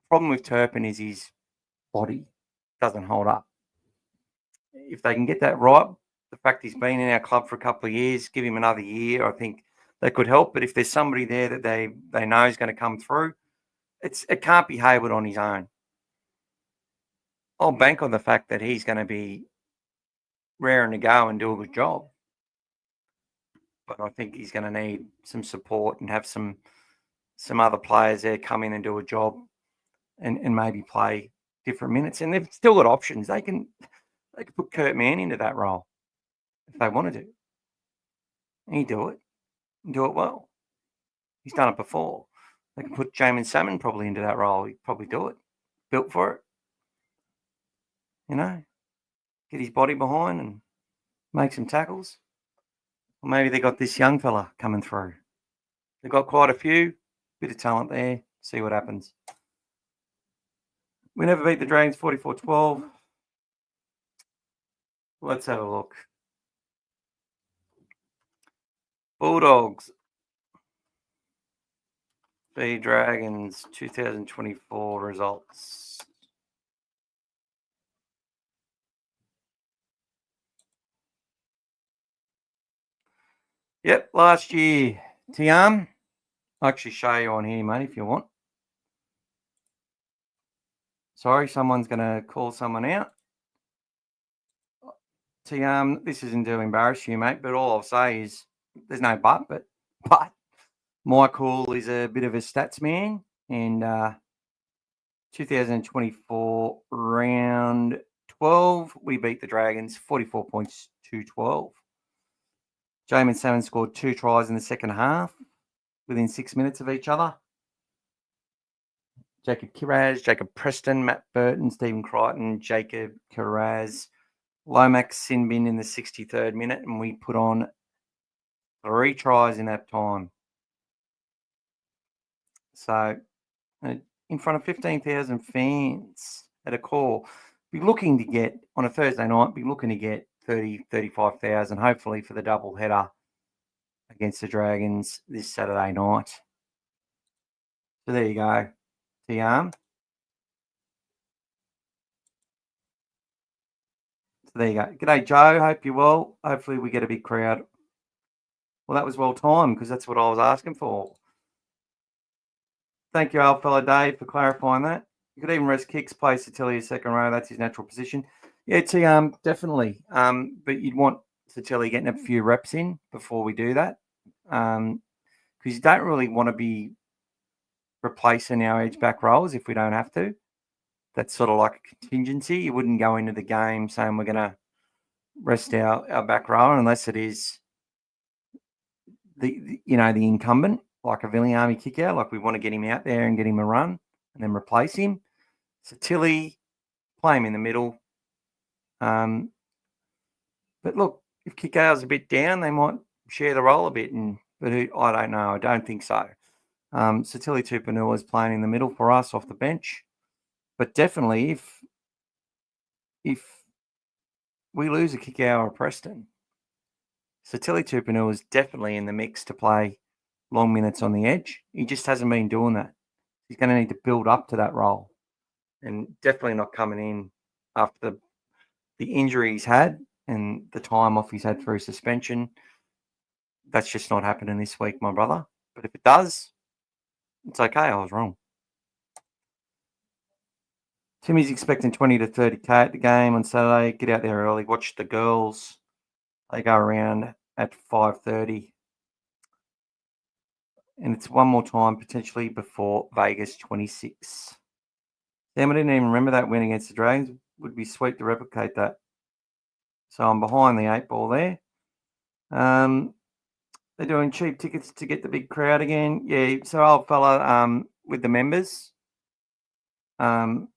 [SPEAKER 1] problem with Turpin is his body doesn't hold up. If they can get that right, the fact he's been in our club for a couple of years, give him another year, I think that could help. But if there's somebody there that they know is going to come through, it can't be Hayward on his own. I'll bank on the fact that he's going to be raring to go and do a good job. But I think he's going to need some support and have some other players there come in and do a job and maybe play different minutes. And they've still got options. They can put Kurt Mann into that role if they wanted to. And he'd do it and do it well. He's done it before. They can put Jamin Salmon probably into that role. He'd probably do it. Built for it. Get his body behind and make some tackles. Or maybe they got this young fella coming through. They've got quite a few. Bit of talent there. See what happens. We never beat the Dragons 44-12. Let's have a look. Bulldogs v Dragons 2024 results. Yep, last year, Tiam. I'll actually show you on here, mate, if you want. Sorry, someone's going to call someone out. Tiam, this isn't to embarrass you, mate, but all I'll say is there's no but Michael is a bit of a stats man, and 2024 round 12, we beat the Dragons 44 points to 12. Jamin Salmon scored 2 tries in the second half within 6 minutes of each other. Jacob Kiraz, Jacob Preston, Matt Burton, Stephen Crichton, Jacob Kiraz, Lomax Sinbin in the 63rd minute, and we put on 3 tries in that time. So, in front of 15,000 fans at a call, be looking to get, on a Thursday night, 35,000, hopefully for the double header against the Dragons this Saturday night. So there you go, Tiam. So there you go. G'day, Joe. Hope you're well. Hopefully we get a big crowd. Well, that was well timed because that's what I was asking for. Thank you, old fella Dave, for clarifying that. You could even rest kicks, play Satilia second row. That's his natural position. Yeah, definitely. But you'd want Satilia getting a few reps in before we do that. Because you don't really want to be replacing our edge back roles if we don't have to. That's sort of like a contingency. You wouldn't go into the game saying we're going to rest our back row unless it is the incumbent, like a Villiamy kick out. Like we want to get him out there and get him a run and then replace him. So Tilly, play him in the middle. But look, if Kickout's a bit down, they might share the role a bit. But I don't know. I don't think so. So Tilly Tupanua is playing in the middle for us off the bench. But definitely, if we lose a Kickout or a Preston, so Tilly Tupanua is definitely in the mix to play long minutes on the edge. He just hasn't been doing that. He's going to need to build up to that role, and definitely not coming in after the injury he's had and the time off he's had through suspension. That's just not happening this week, my brother. But if it does, it's okay. I was wrong. Timmy's expecting 20 to 30K at the game on Saturday. Get out there early. Watch the girls. They go around at 5:30. And it's one more time potentially before Vegas 26. Damn, I didn't even remember that win against the Dragons. Would be sweet to replicate that. So I'm behind the 8 ball there. They're doing cheap tickets to get the big crowd again. Yeah, so old fella with the members. The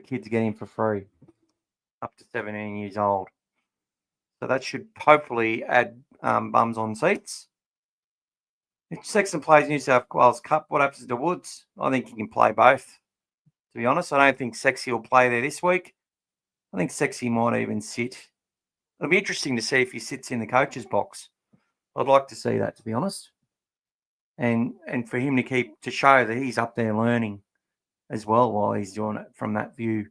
[SPEAKER 1] kids get in for free up to 17 years old. So that should hopefully add bums on seats. If Sexton plays New South Wales Cup, what happens to Woods? I think he can play both, to be honest. I don't think Sexy will play there this week. I think Sexy might even sit. It'll be interesting to see if he sits in the coach's box. I'd like to see that, to be honest. And for him to show that he's up there learning as well while he's doing it from that view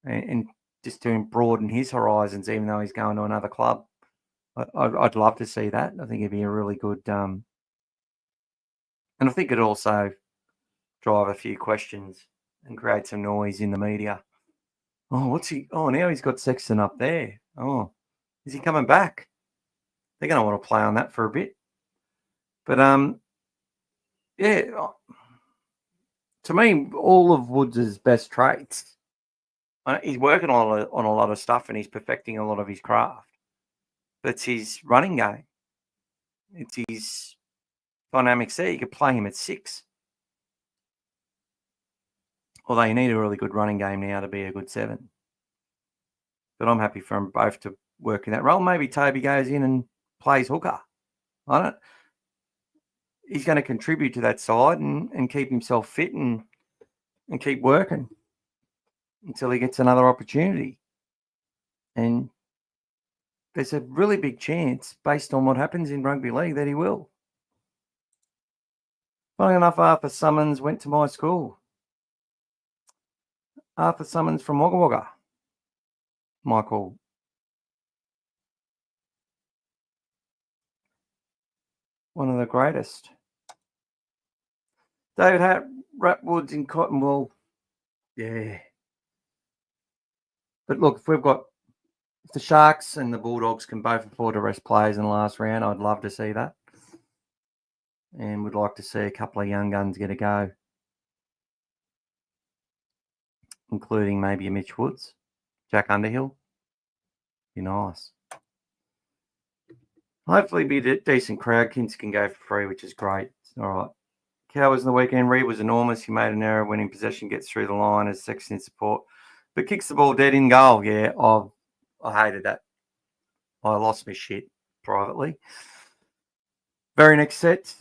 [SPEAKER 1] and just to broaden his horizons, even though he's going to another club. I'd love to see that. I think it'd be a really good, and I think it'd also drive a few questions and create some noise in the media. Oh, what's he? Oh, now he's got Sexton up there. Oh, is he coming back? They're going to want to play on that for a bit. But yeah, to me, all of Woods' best traits. He's working on a lot of stuff and he's perfecting a lot of his craft. But it's his running game. It's his dynamic C. You could play him at 6. Although you need a really good running game now to be a good 7. But I'm happy for them both to work in that role. Maybe Toby goes in and plays hooker. He's going to contribute to that side and keep himself fit and keep working until he gets another opportunity. And there's a really big chance, based on what happens in rugby league, that he will. Funny enough, Arthur Summons went to my school. Arthur Summons from Wagga Wagga. Michael. One of the greatest. David Ratwoods in Cottonwell. Yeah. But look, if the Sharks and the Bulldogs can both afford to rest players in the last round, I'd love to see that. And would like to see a couple of young guns get a go, including maybe a Mitch Woods, Jack Underhill. Be nice. Hopefully be a decent crowd. Kids can go for free, which is great. All right. Cowboys in the weekend. Reed was enormous. He made an error when in possession, gets through the line as Sexton support, but kicks the ball dead in goal. Yeah, I hated that. I lost my shit privately. Very next set.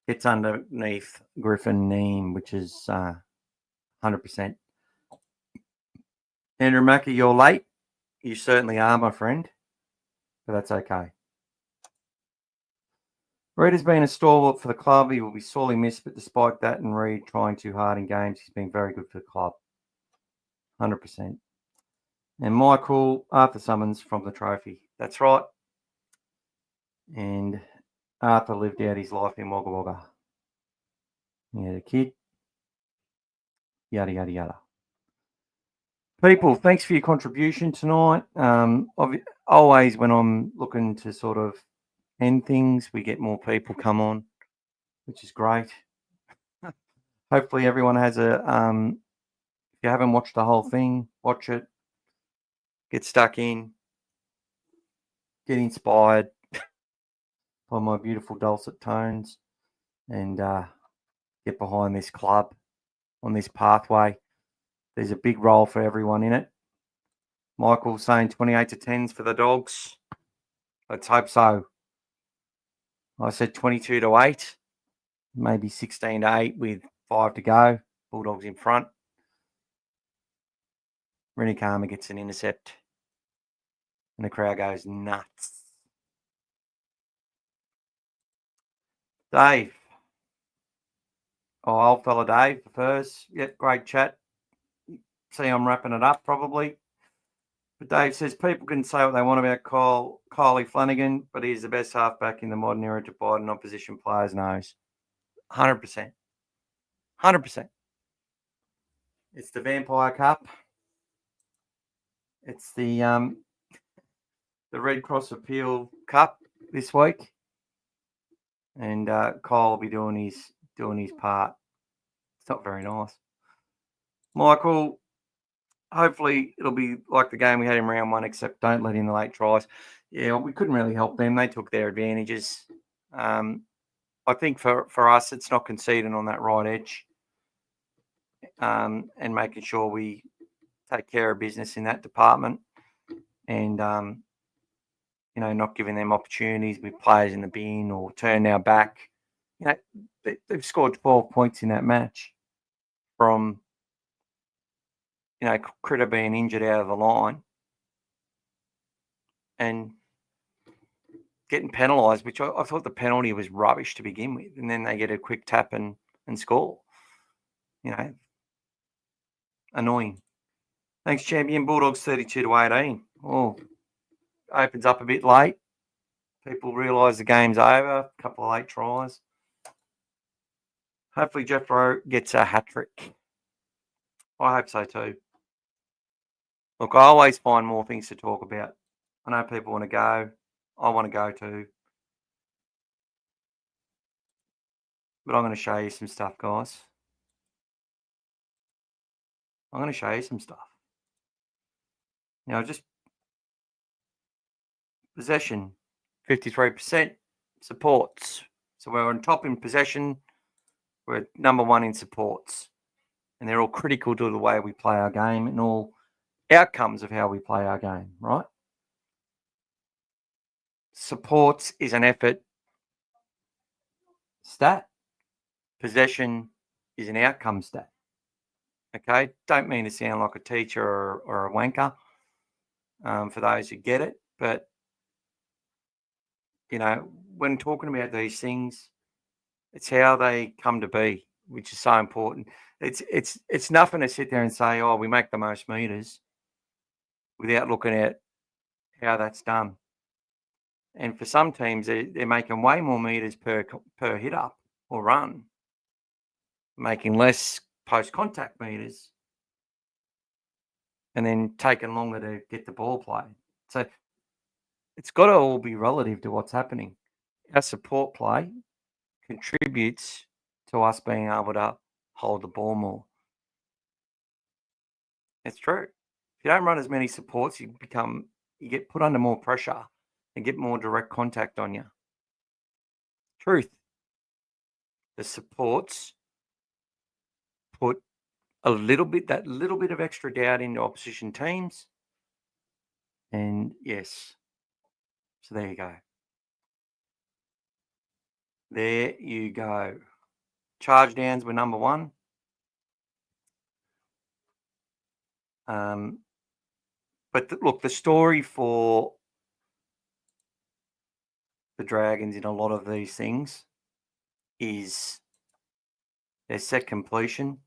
[SPEAKER 1] Gets underneath Griffin Neem, which is 100%. Andrew Mackey, you're late. You certainly are, my friend, but that's okay. Reed has been a stalwart for the club. He will be sorely missed, but despite that and Reed trying too hard in games, he's been very good for the club. 100%. And Michael, Arthur Summons from the trophy. That's right. And Arthur lived out his life in Wagga Wagga. He had a kid. Yada, yada, yada. People, thanks for your contribution tonight. Always when I'm looking to sort of end things, we get more people come on, which is great. Hopefully everyone has a, if you haven't watched the whole thing, watch it. Get stuck in. Get inspired by my beautiful dulcet tones and get behind this club on this pathway. There's a big role for everyone in it. Michael saying 28 to 10s for the Dogs. Let's hope so. I said 22 to 8, maybe 16 to 8 with 5 to go. Bulldogs in front. Rennie Karma gets an intercept. And the crowd goes nuts. Dave. Oh, old fella Dave first. Yeah, great chat. See, I'm wrapping it up probably. But Dave says people can say what they want about Kylie Flanagan, but he's the best halfback in the modern era to bite an opposition player's nose. 100%. 100%. It's the Vampire Cup. It's the Red Cross Appeal Cup this week. And Kyle will be doing his part. It's not very nice. Michael, hopefully it'll be like the game we had in round one, except don't let in the late tries. Yeah, we couldn't really help them. They took their advantages. I think for us, it's not conceding on that right edge and making sure we take care of business in that department and, not giving them opportunities with players in the bin or turn our back. They've scored 12 points in that match from, Critter being injured out of the line and getting penalised, which I thought the penalty was rubbish to begin with. And then they get a quick tap and score. Annoying. Thanks, champion. Bulldogs 32 to 18. Oh, opens up a bit late. People realise the game's over. A couple of late tries. Hopefully Jeffro gets a hat-trick. I hope so too. Look, I always find more things to talk about. I know people want to go. I want to go too. But I'm going to show you some stuff, guys. I'm going to show you some stuff. Just possession, 53%. Supports. So we're on top in possession. We're number one in supports. And they're all critical to the way we play our game and all outcomes of how we play our game, right? Supports is an effort stat. Possession is an outcome stat. Okay? Don't mean to sound like a teacher or a wanker for those who get it. But, when talking about these things, it's how they come to be, which is so important. It's nothing to sit there and say, oh, we make the most meters without looking at how that's done. And for some teams, they're making way more meters per hit up or run, making less post-contact meters, and then taking longer to get the ball played. So it's got to all be relative to what's happening. Our support play contributes to us being able to hold the ball more. It's true. If you don't run as many supports, you get put under more pressure and get more direct contact on you. Truth. The supports put that little bit of extra doubt into opposition teams. And yes, so there you go. There you go. Charge downs were number one. But look, the story for the Dragons in a lot of these things is their set completion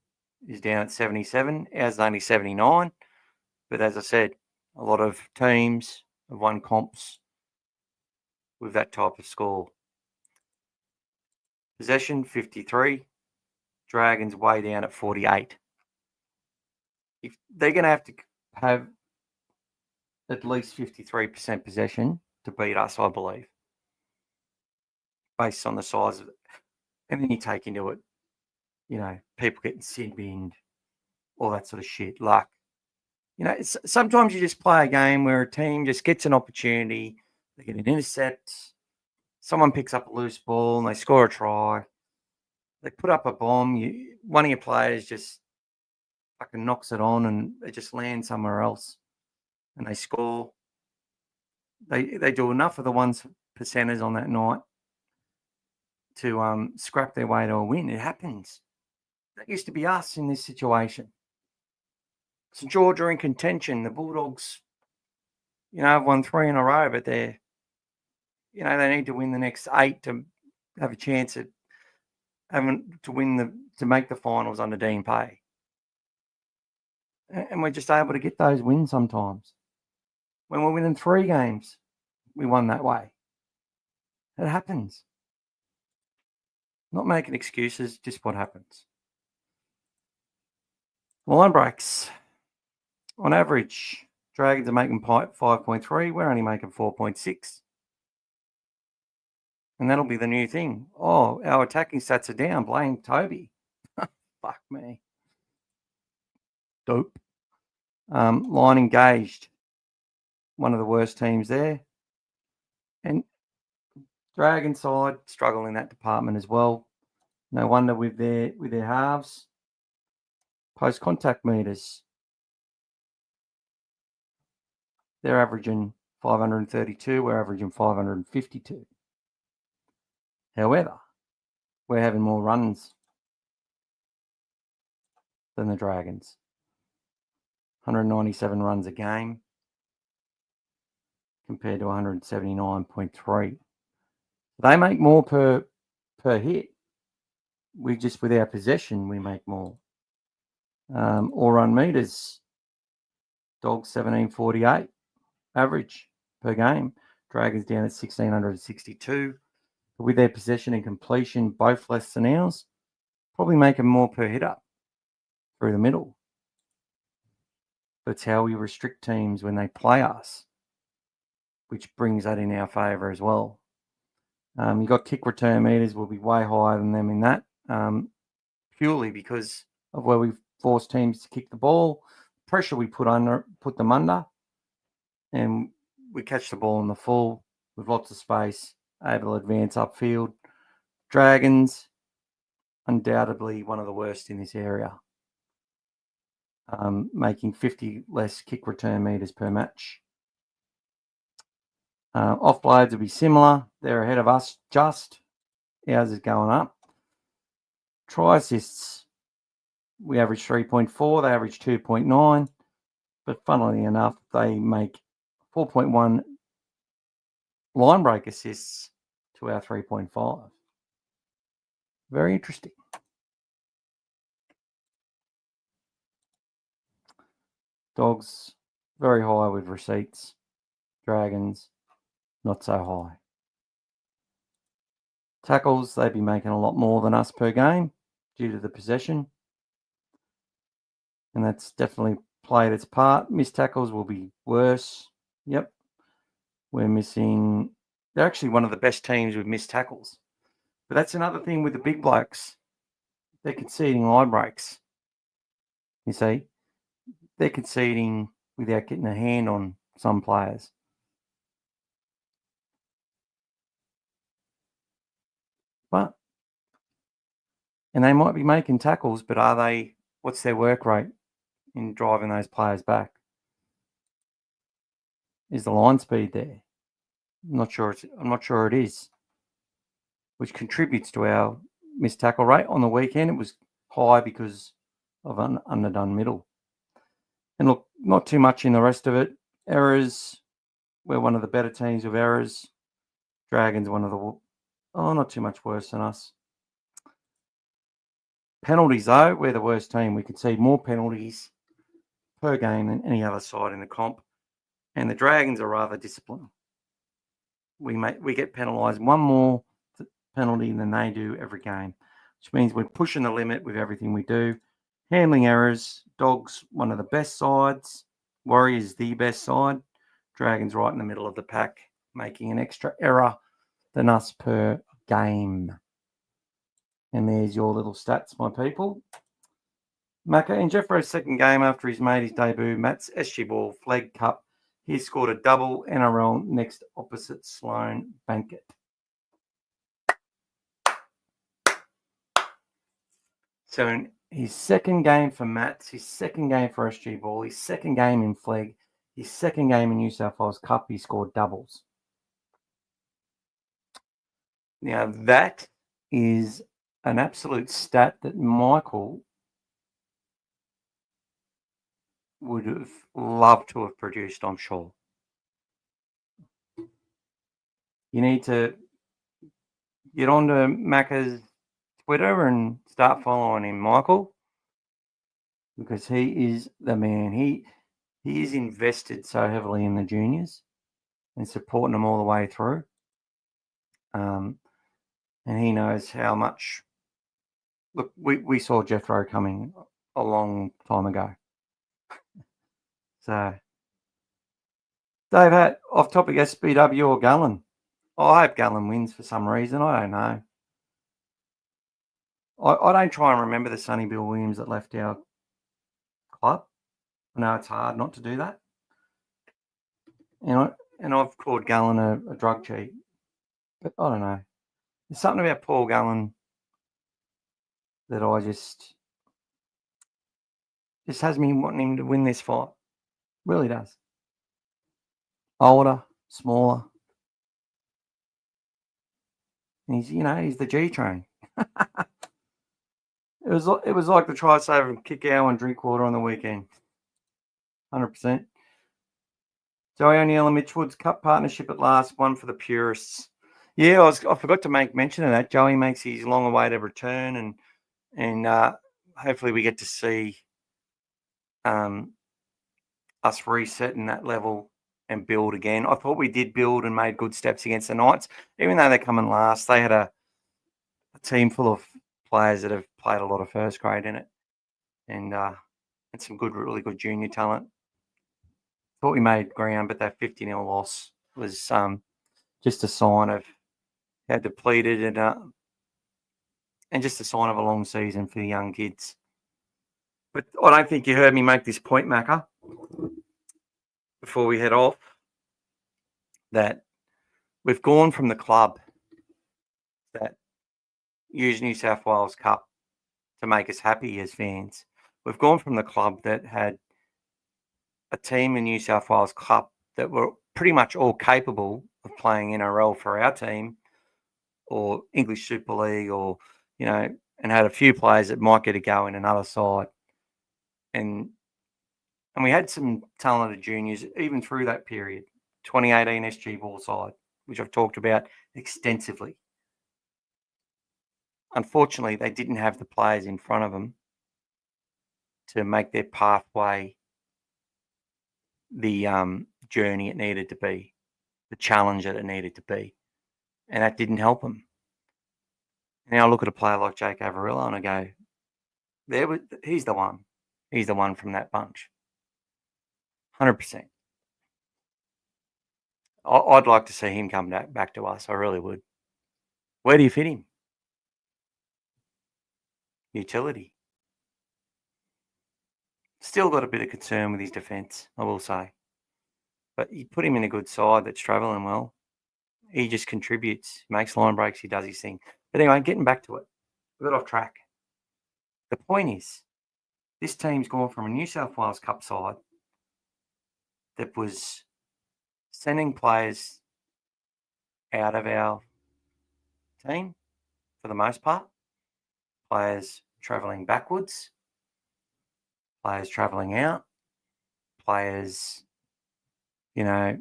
[SPEAKER 1] is down at 77. Ours only 79. But as I said, a lot of teams have won comps with that type of score. Possession, 53. Dragons way down at 48. If they're going to have at least 53% possession to beat us, I believe, based on the size of it. And then you take into it, people getting sin-binned, all that sort of shit, luck. Sometimes you just play a game where a team just gets an opportunity, they get an intercept, someone picks up a loose ball and they score a try, they put up a bomb, one of your players just fucking knocks it on and they just land somewhere else and they score. They do enough of the 1%ers on that night to scrap their way to a win. It happens. That used to be us in this situation. St George are in contention. The Bulldogs, have won 3 in a row, but they need to win the next 8 to have a chance at having to make the finals under Dean Pay. And we're just able to get those wins sometimes. When we're winning 3 games, we won that way. It happens. Not making excuses, just what happens. Line breaks. On average, Dragons are making 5.3. We're only making 4.6. And that'll be the new thing. Oh, our attacking stats are down. Blame Toby. Fuck me. Dope. Line engaged. One of the worst teams there. And Dragon side struggle in that department as well. No wonder with their halves. Post contact meters. They're averaging 532. We're averaging 552. However, we're having more runs than the Dragons. 197 runs a game compared to 179.3. They make more per hit. With our possession, we make more. All run meters, Dogs 1748 average per game. Dragons down at 1662. But with their possession and completion, both less than ours, probably make them more per hitter through the middle. That's how we restrict teams when they play us, which brings that in our favour as well. You've got kick return meters will be way higher than them in that, purely because of where we've forced teams to kick the ball, pressure we put them under, and we catch the ball in the full with lots of space, able to advance upfield. Dragons, undoubtedly one of the worst in this area, making 50 less kick return meters per match. Offloads will be similar. They're ahead of us just. Ours is going up. Try assists, we average 3.4. They average 2.9. But funnily enough, they make 4.1 line break assists to our 3.5. Very interesting. Dogs, very high with receipts. Dragons, not so high. Tackles, they'd be making a lot more than us per game due to the possession. And that's definitely played its part. Missed tackles will be worse. Yep. We're missing... They're actually one of the best teams with missed tackles. But that's another thing with the big blokes. They're conceding line breaks. You see? They're conceding without getting a hand on some players. And they might be making tackles, but what's their work rate in driving those players back? Is the line speed there? I'm not sure it is, which contributes to our missed tackle rate. On the weekend, it was high because of an underdone middle. And look, not too much in the rest of it. Errors, we're one of the better teams with errors. Dragons, not too much worse than us. Penalties, though, we're the worst team. We concede more penalties per game than any other side in the comp. And the Dragons are rather disciplined. We get penalised one more penalty than they do every game, which means we're pushing the limit with everything we do. Handling errors, Dogs, one of the best sides. Warriors, the best side. Dragons right in the middle of the pack, making an extra error than us per game. And there's your little stats, my people. Macca, in Jeffro's second game after he's made his debut, Matt's SG Ball Flag Cup, he scored a double NRL next opposite Sloane Bankett. So in his second game for Matt's, his second game for SG Ball, his second game in Flag, his second game in New South Wales Cup, he scored doubles. Now that is an absolute stat that Michael would have loved to have produced, I'm sure. You need to get onto Macca's Twitter and start following him, Michael, because he is the man. He is invested so heavily in the juniors and supporting them all the way through. And he knows how much. Look, we saw Jeffro coming a long time ago. So, Dave, off topic, SBW or Galvin? I hope Galvin wins for some reason. I don't know. I don't try and remember the Sonny Bill Williams that left our club. I know it's hard not to do that. And I've called Galvin a drug cheat. But I don't know. There's something about Paul Galvin that I just has me wanting him to win this fight. Really does. Older, smaller. And he's the G train. It was like the try saver and kick out and drink water on the weekend. 100%. Joey O'Neill and Mitch Woods Cup partnership at last, one for the purists. Yeah, I forgot to make mention of that. Joey makes his long-awaited return, and hopefully we get to see us resetting that level and build again. I thought we did build and made good steps against the Knights, even though they're coming last. They had a team full of players that have played a lot of first grade in it, and some really good junior talent. Thought we made ground, but that 50-0 loss was just a sign of how depleted and just a sign of a long season for the young kids. But I don't think you heard me make this point, Macca, before we head off, that we've gone from the club that used New South Wales Cup to make us happy as fans. We've gone from the club that had a team in New South Wales Cup that were pretty much all capable of playing NRL for our team or English Super League or, and had a few players that might get a go in another side. And we had some talented juniors even through that period, 2018 SG Ball side, which I've talked about extensively. Unfortunately, they didn't have the players in front of them to make their pathway the journey it needed to be, the challenge that it needed to be. And that didn't help them. Now I look at a player like Jake Averillo and I go, he's the one. He's the one from that bunch. 100%. I'd like to see him come back to us. I really would. Where do you fit him? Utility. Still got a bit of concern with his defence, I will say. But you put him in a good side that's travelling well. He just contributes, makes line breaks, he does his thing. But anyway, getting back to it, we got off track. The point is, this team's gone from a New South Wales Cup side that was sending players out of our team for the most part, players travelling backwards, players travelling out, players, not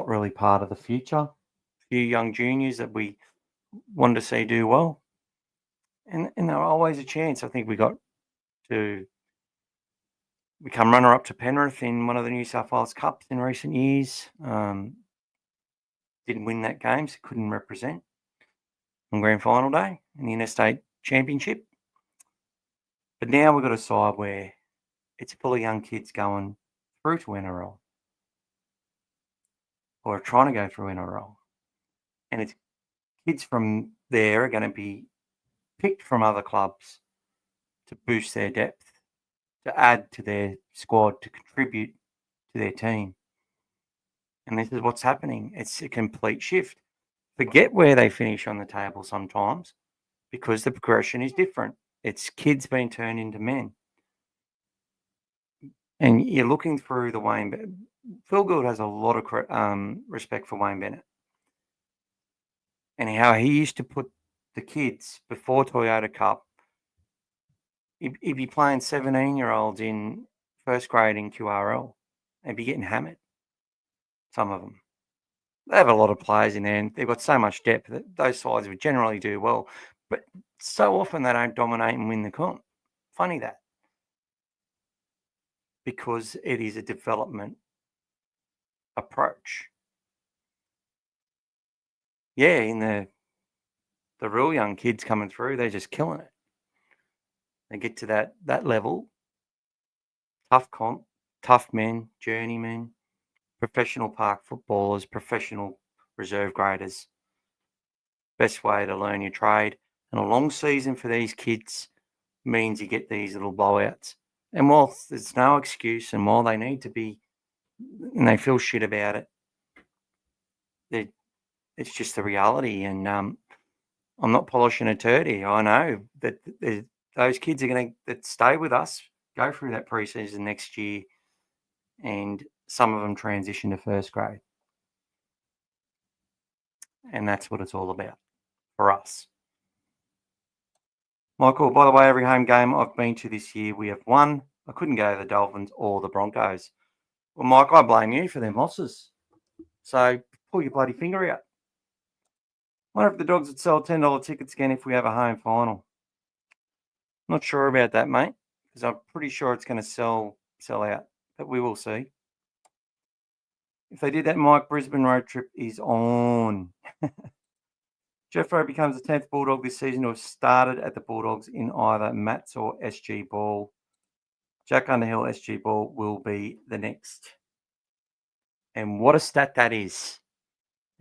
[SPEAKER 1] really part of the future. A few young juniors that we wanted to see do well. And there were always a chance. I think we got to become runner-up to Penrith in one of the New South Wales Cups in recent years. Didn't win that game, so couldn't represent on grand final day in the Interstate Championship. But now we've got a side where it's full of young kids going through to NRL or trying to go through NRL. And it's kids from there are going to be picked from other clubs to boost their depth, to add to their squad, to contribute to their team. And this is what's happening. It's a complete shift. Forget where they finish on the table sometimes because the progression is different. It's kids being turned into men. And you're looking through the Wayne. Phil Gould has a lot of respect for Wayne Bennett and how he used to put the kids before Toyota Cup. He'd be playing 17-year-olds in first grade in QRL. They'd be getting hammered, some of them. They have a lot of players in there and they've got so much depth that those sides would generally do well. But so often they don't dominate and win the comp. Funny that. Because it is a development approach. Yeah, in the real young kids coming through, they're just killing it. They get to that level, tough comp, tough men, journeymen, professional park footballers, professional reserve graders. Best way to learn your trade. And a long season for these kids means you get these little blowouts. And while there's no excuse and while they need to be, and they feel shit about it, it's just the reality. And I'm not polishing a turd here. I know that those kids are going to stay with us, go through that preseason next year, and some of them transition to first grade. And that's what it's all about for us. Michael, by the way, every home game I've been to this year, we have won. I couldn't go to the Dolphins or the Broncos. Well, Mike, I blame you for them losses. So pull your bloody finger out. Wonder if the Dogs would sell $10 tickets again if we have a home final. Not sure about that, mate, because I'm pretty sure it's going to sell out, but we will see. If they did that, Mike, Brisbane road trip is on. Jeffro becomes the 10th Bulldog this season to have started at the Bulldogs in either Mats or SG Ball. Jack Underhill, SG Ball will be the next. And what a stat that is.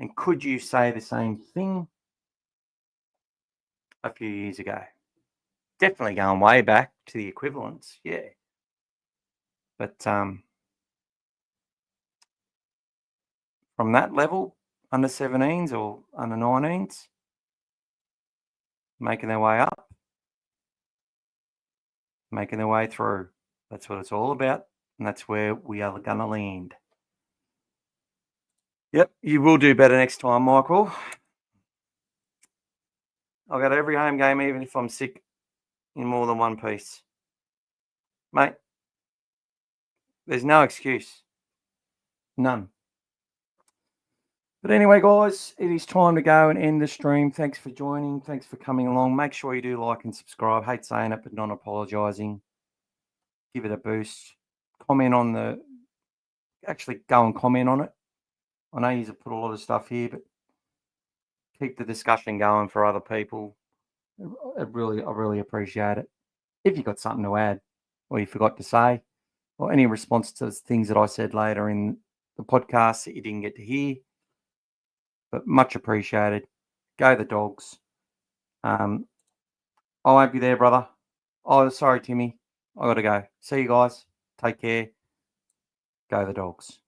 [SPEAKER 1] And could you say the same thing a few years ago? Definitely going way back to the equivalents, yeah. But from that level, under 17s or under 19s, making their way up, making their way through. That's what it's all about, and that's where we are going to land. Yep, you will do better next time, Michael. I'll go to every home game, even if I'm sick, in more than one piece. Mate, there's no excuse. None. But anyway, guys, it is time to go and end the stream. Thanks for joining. Thanks for coming along. Make sure you do like and subscribe. Hate saying it, but not apologising. Give it a boost. Comment on actually go and comment on it. I know you've put a lot of stuff here, but keep the discussion going for other people. I really appreciate it. If you've got something to add or you forgot to say or any response to things that I said later in the podcast that you didn't get to hear, but much appreciated. Go the Dogs. I won't be there, brother. Oh, sorry, Timmy. I got to go. See you guys. Take care. Go the Dogs.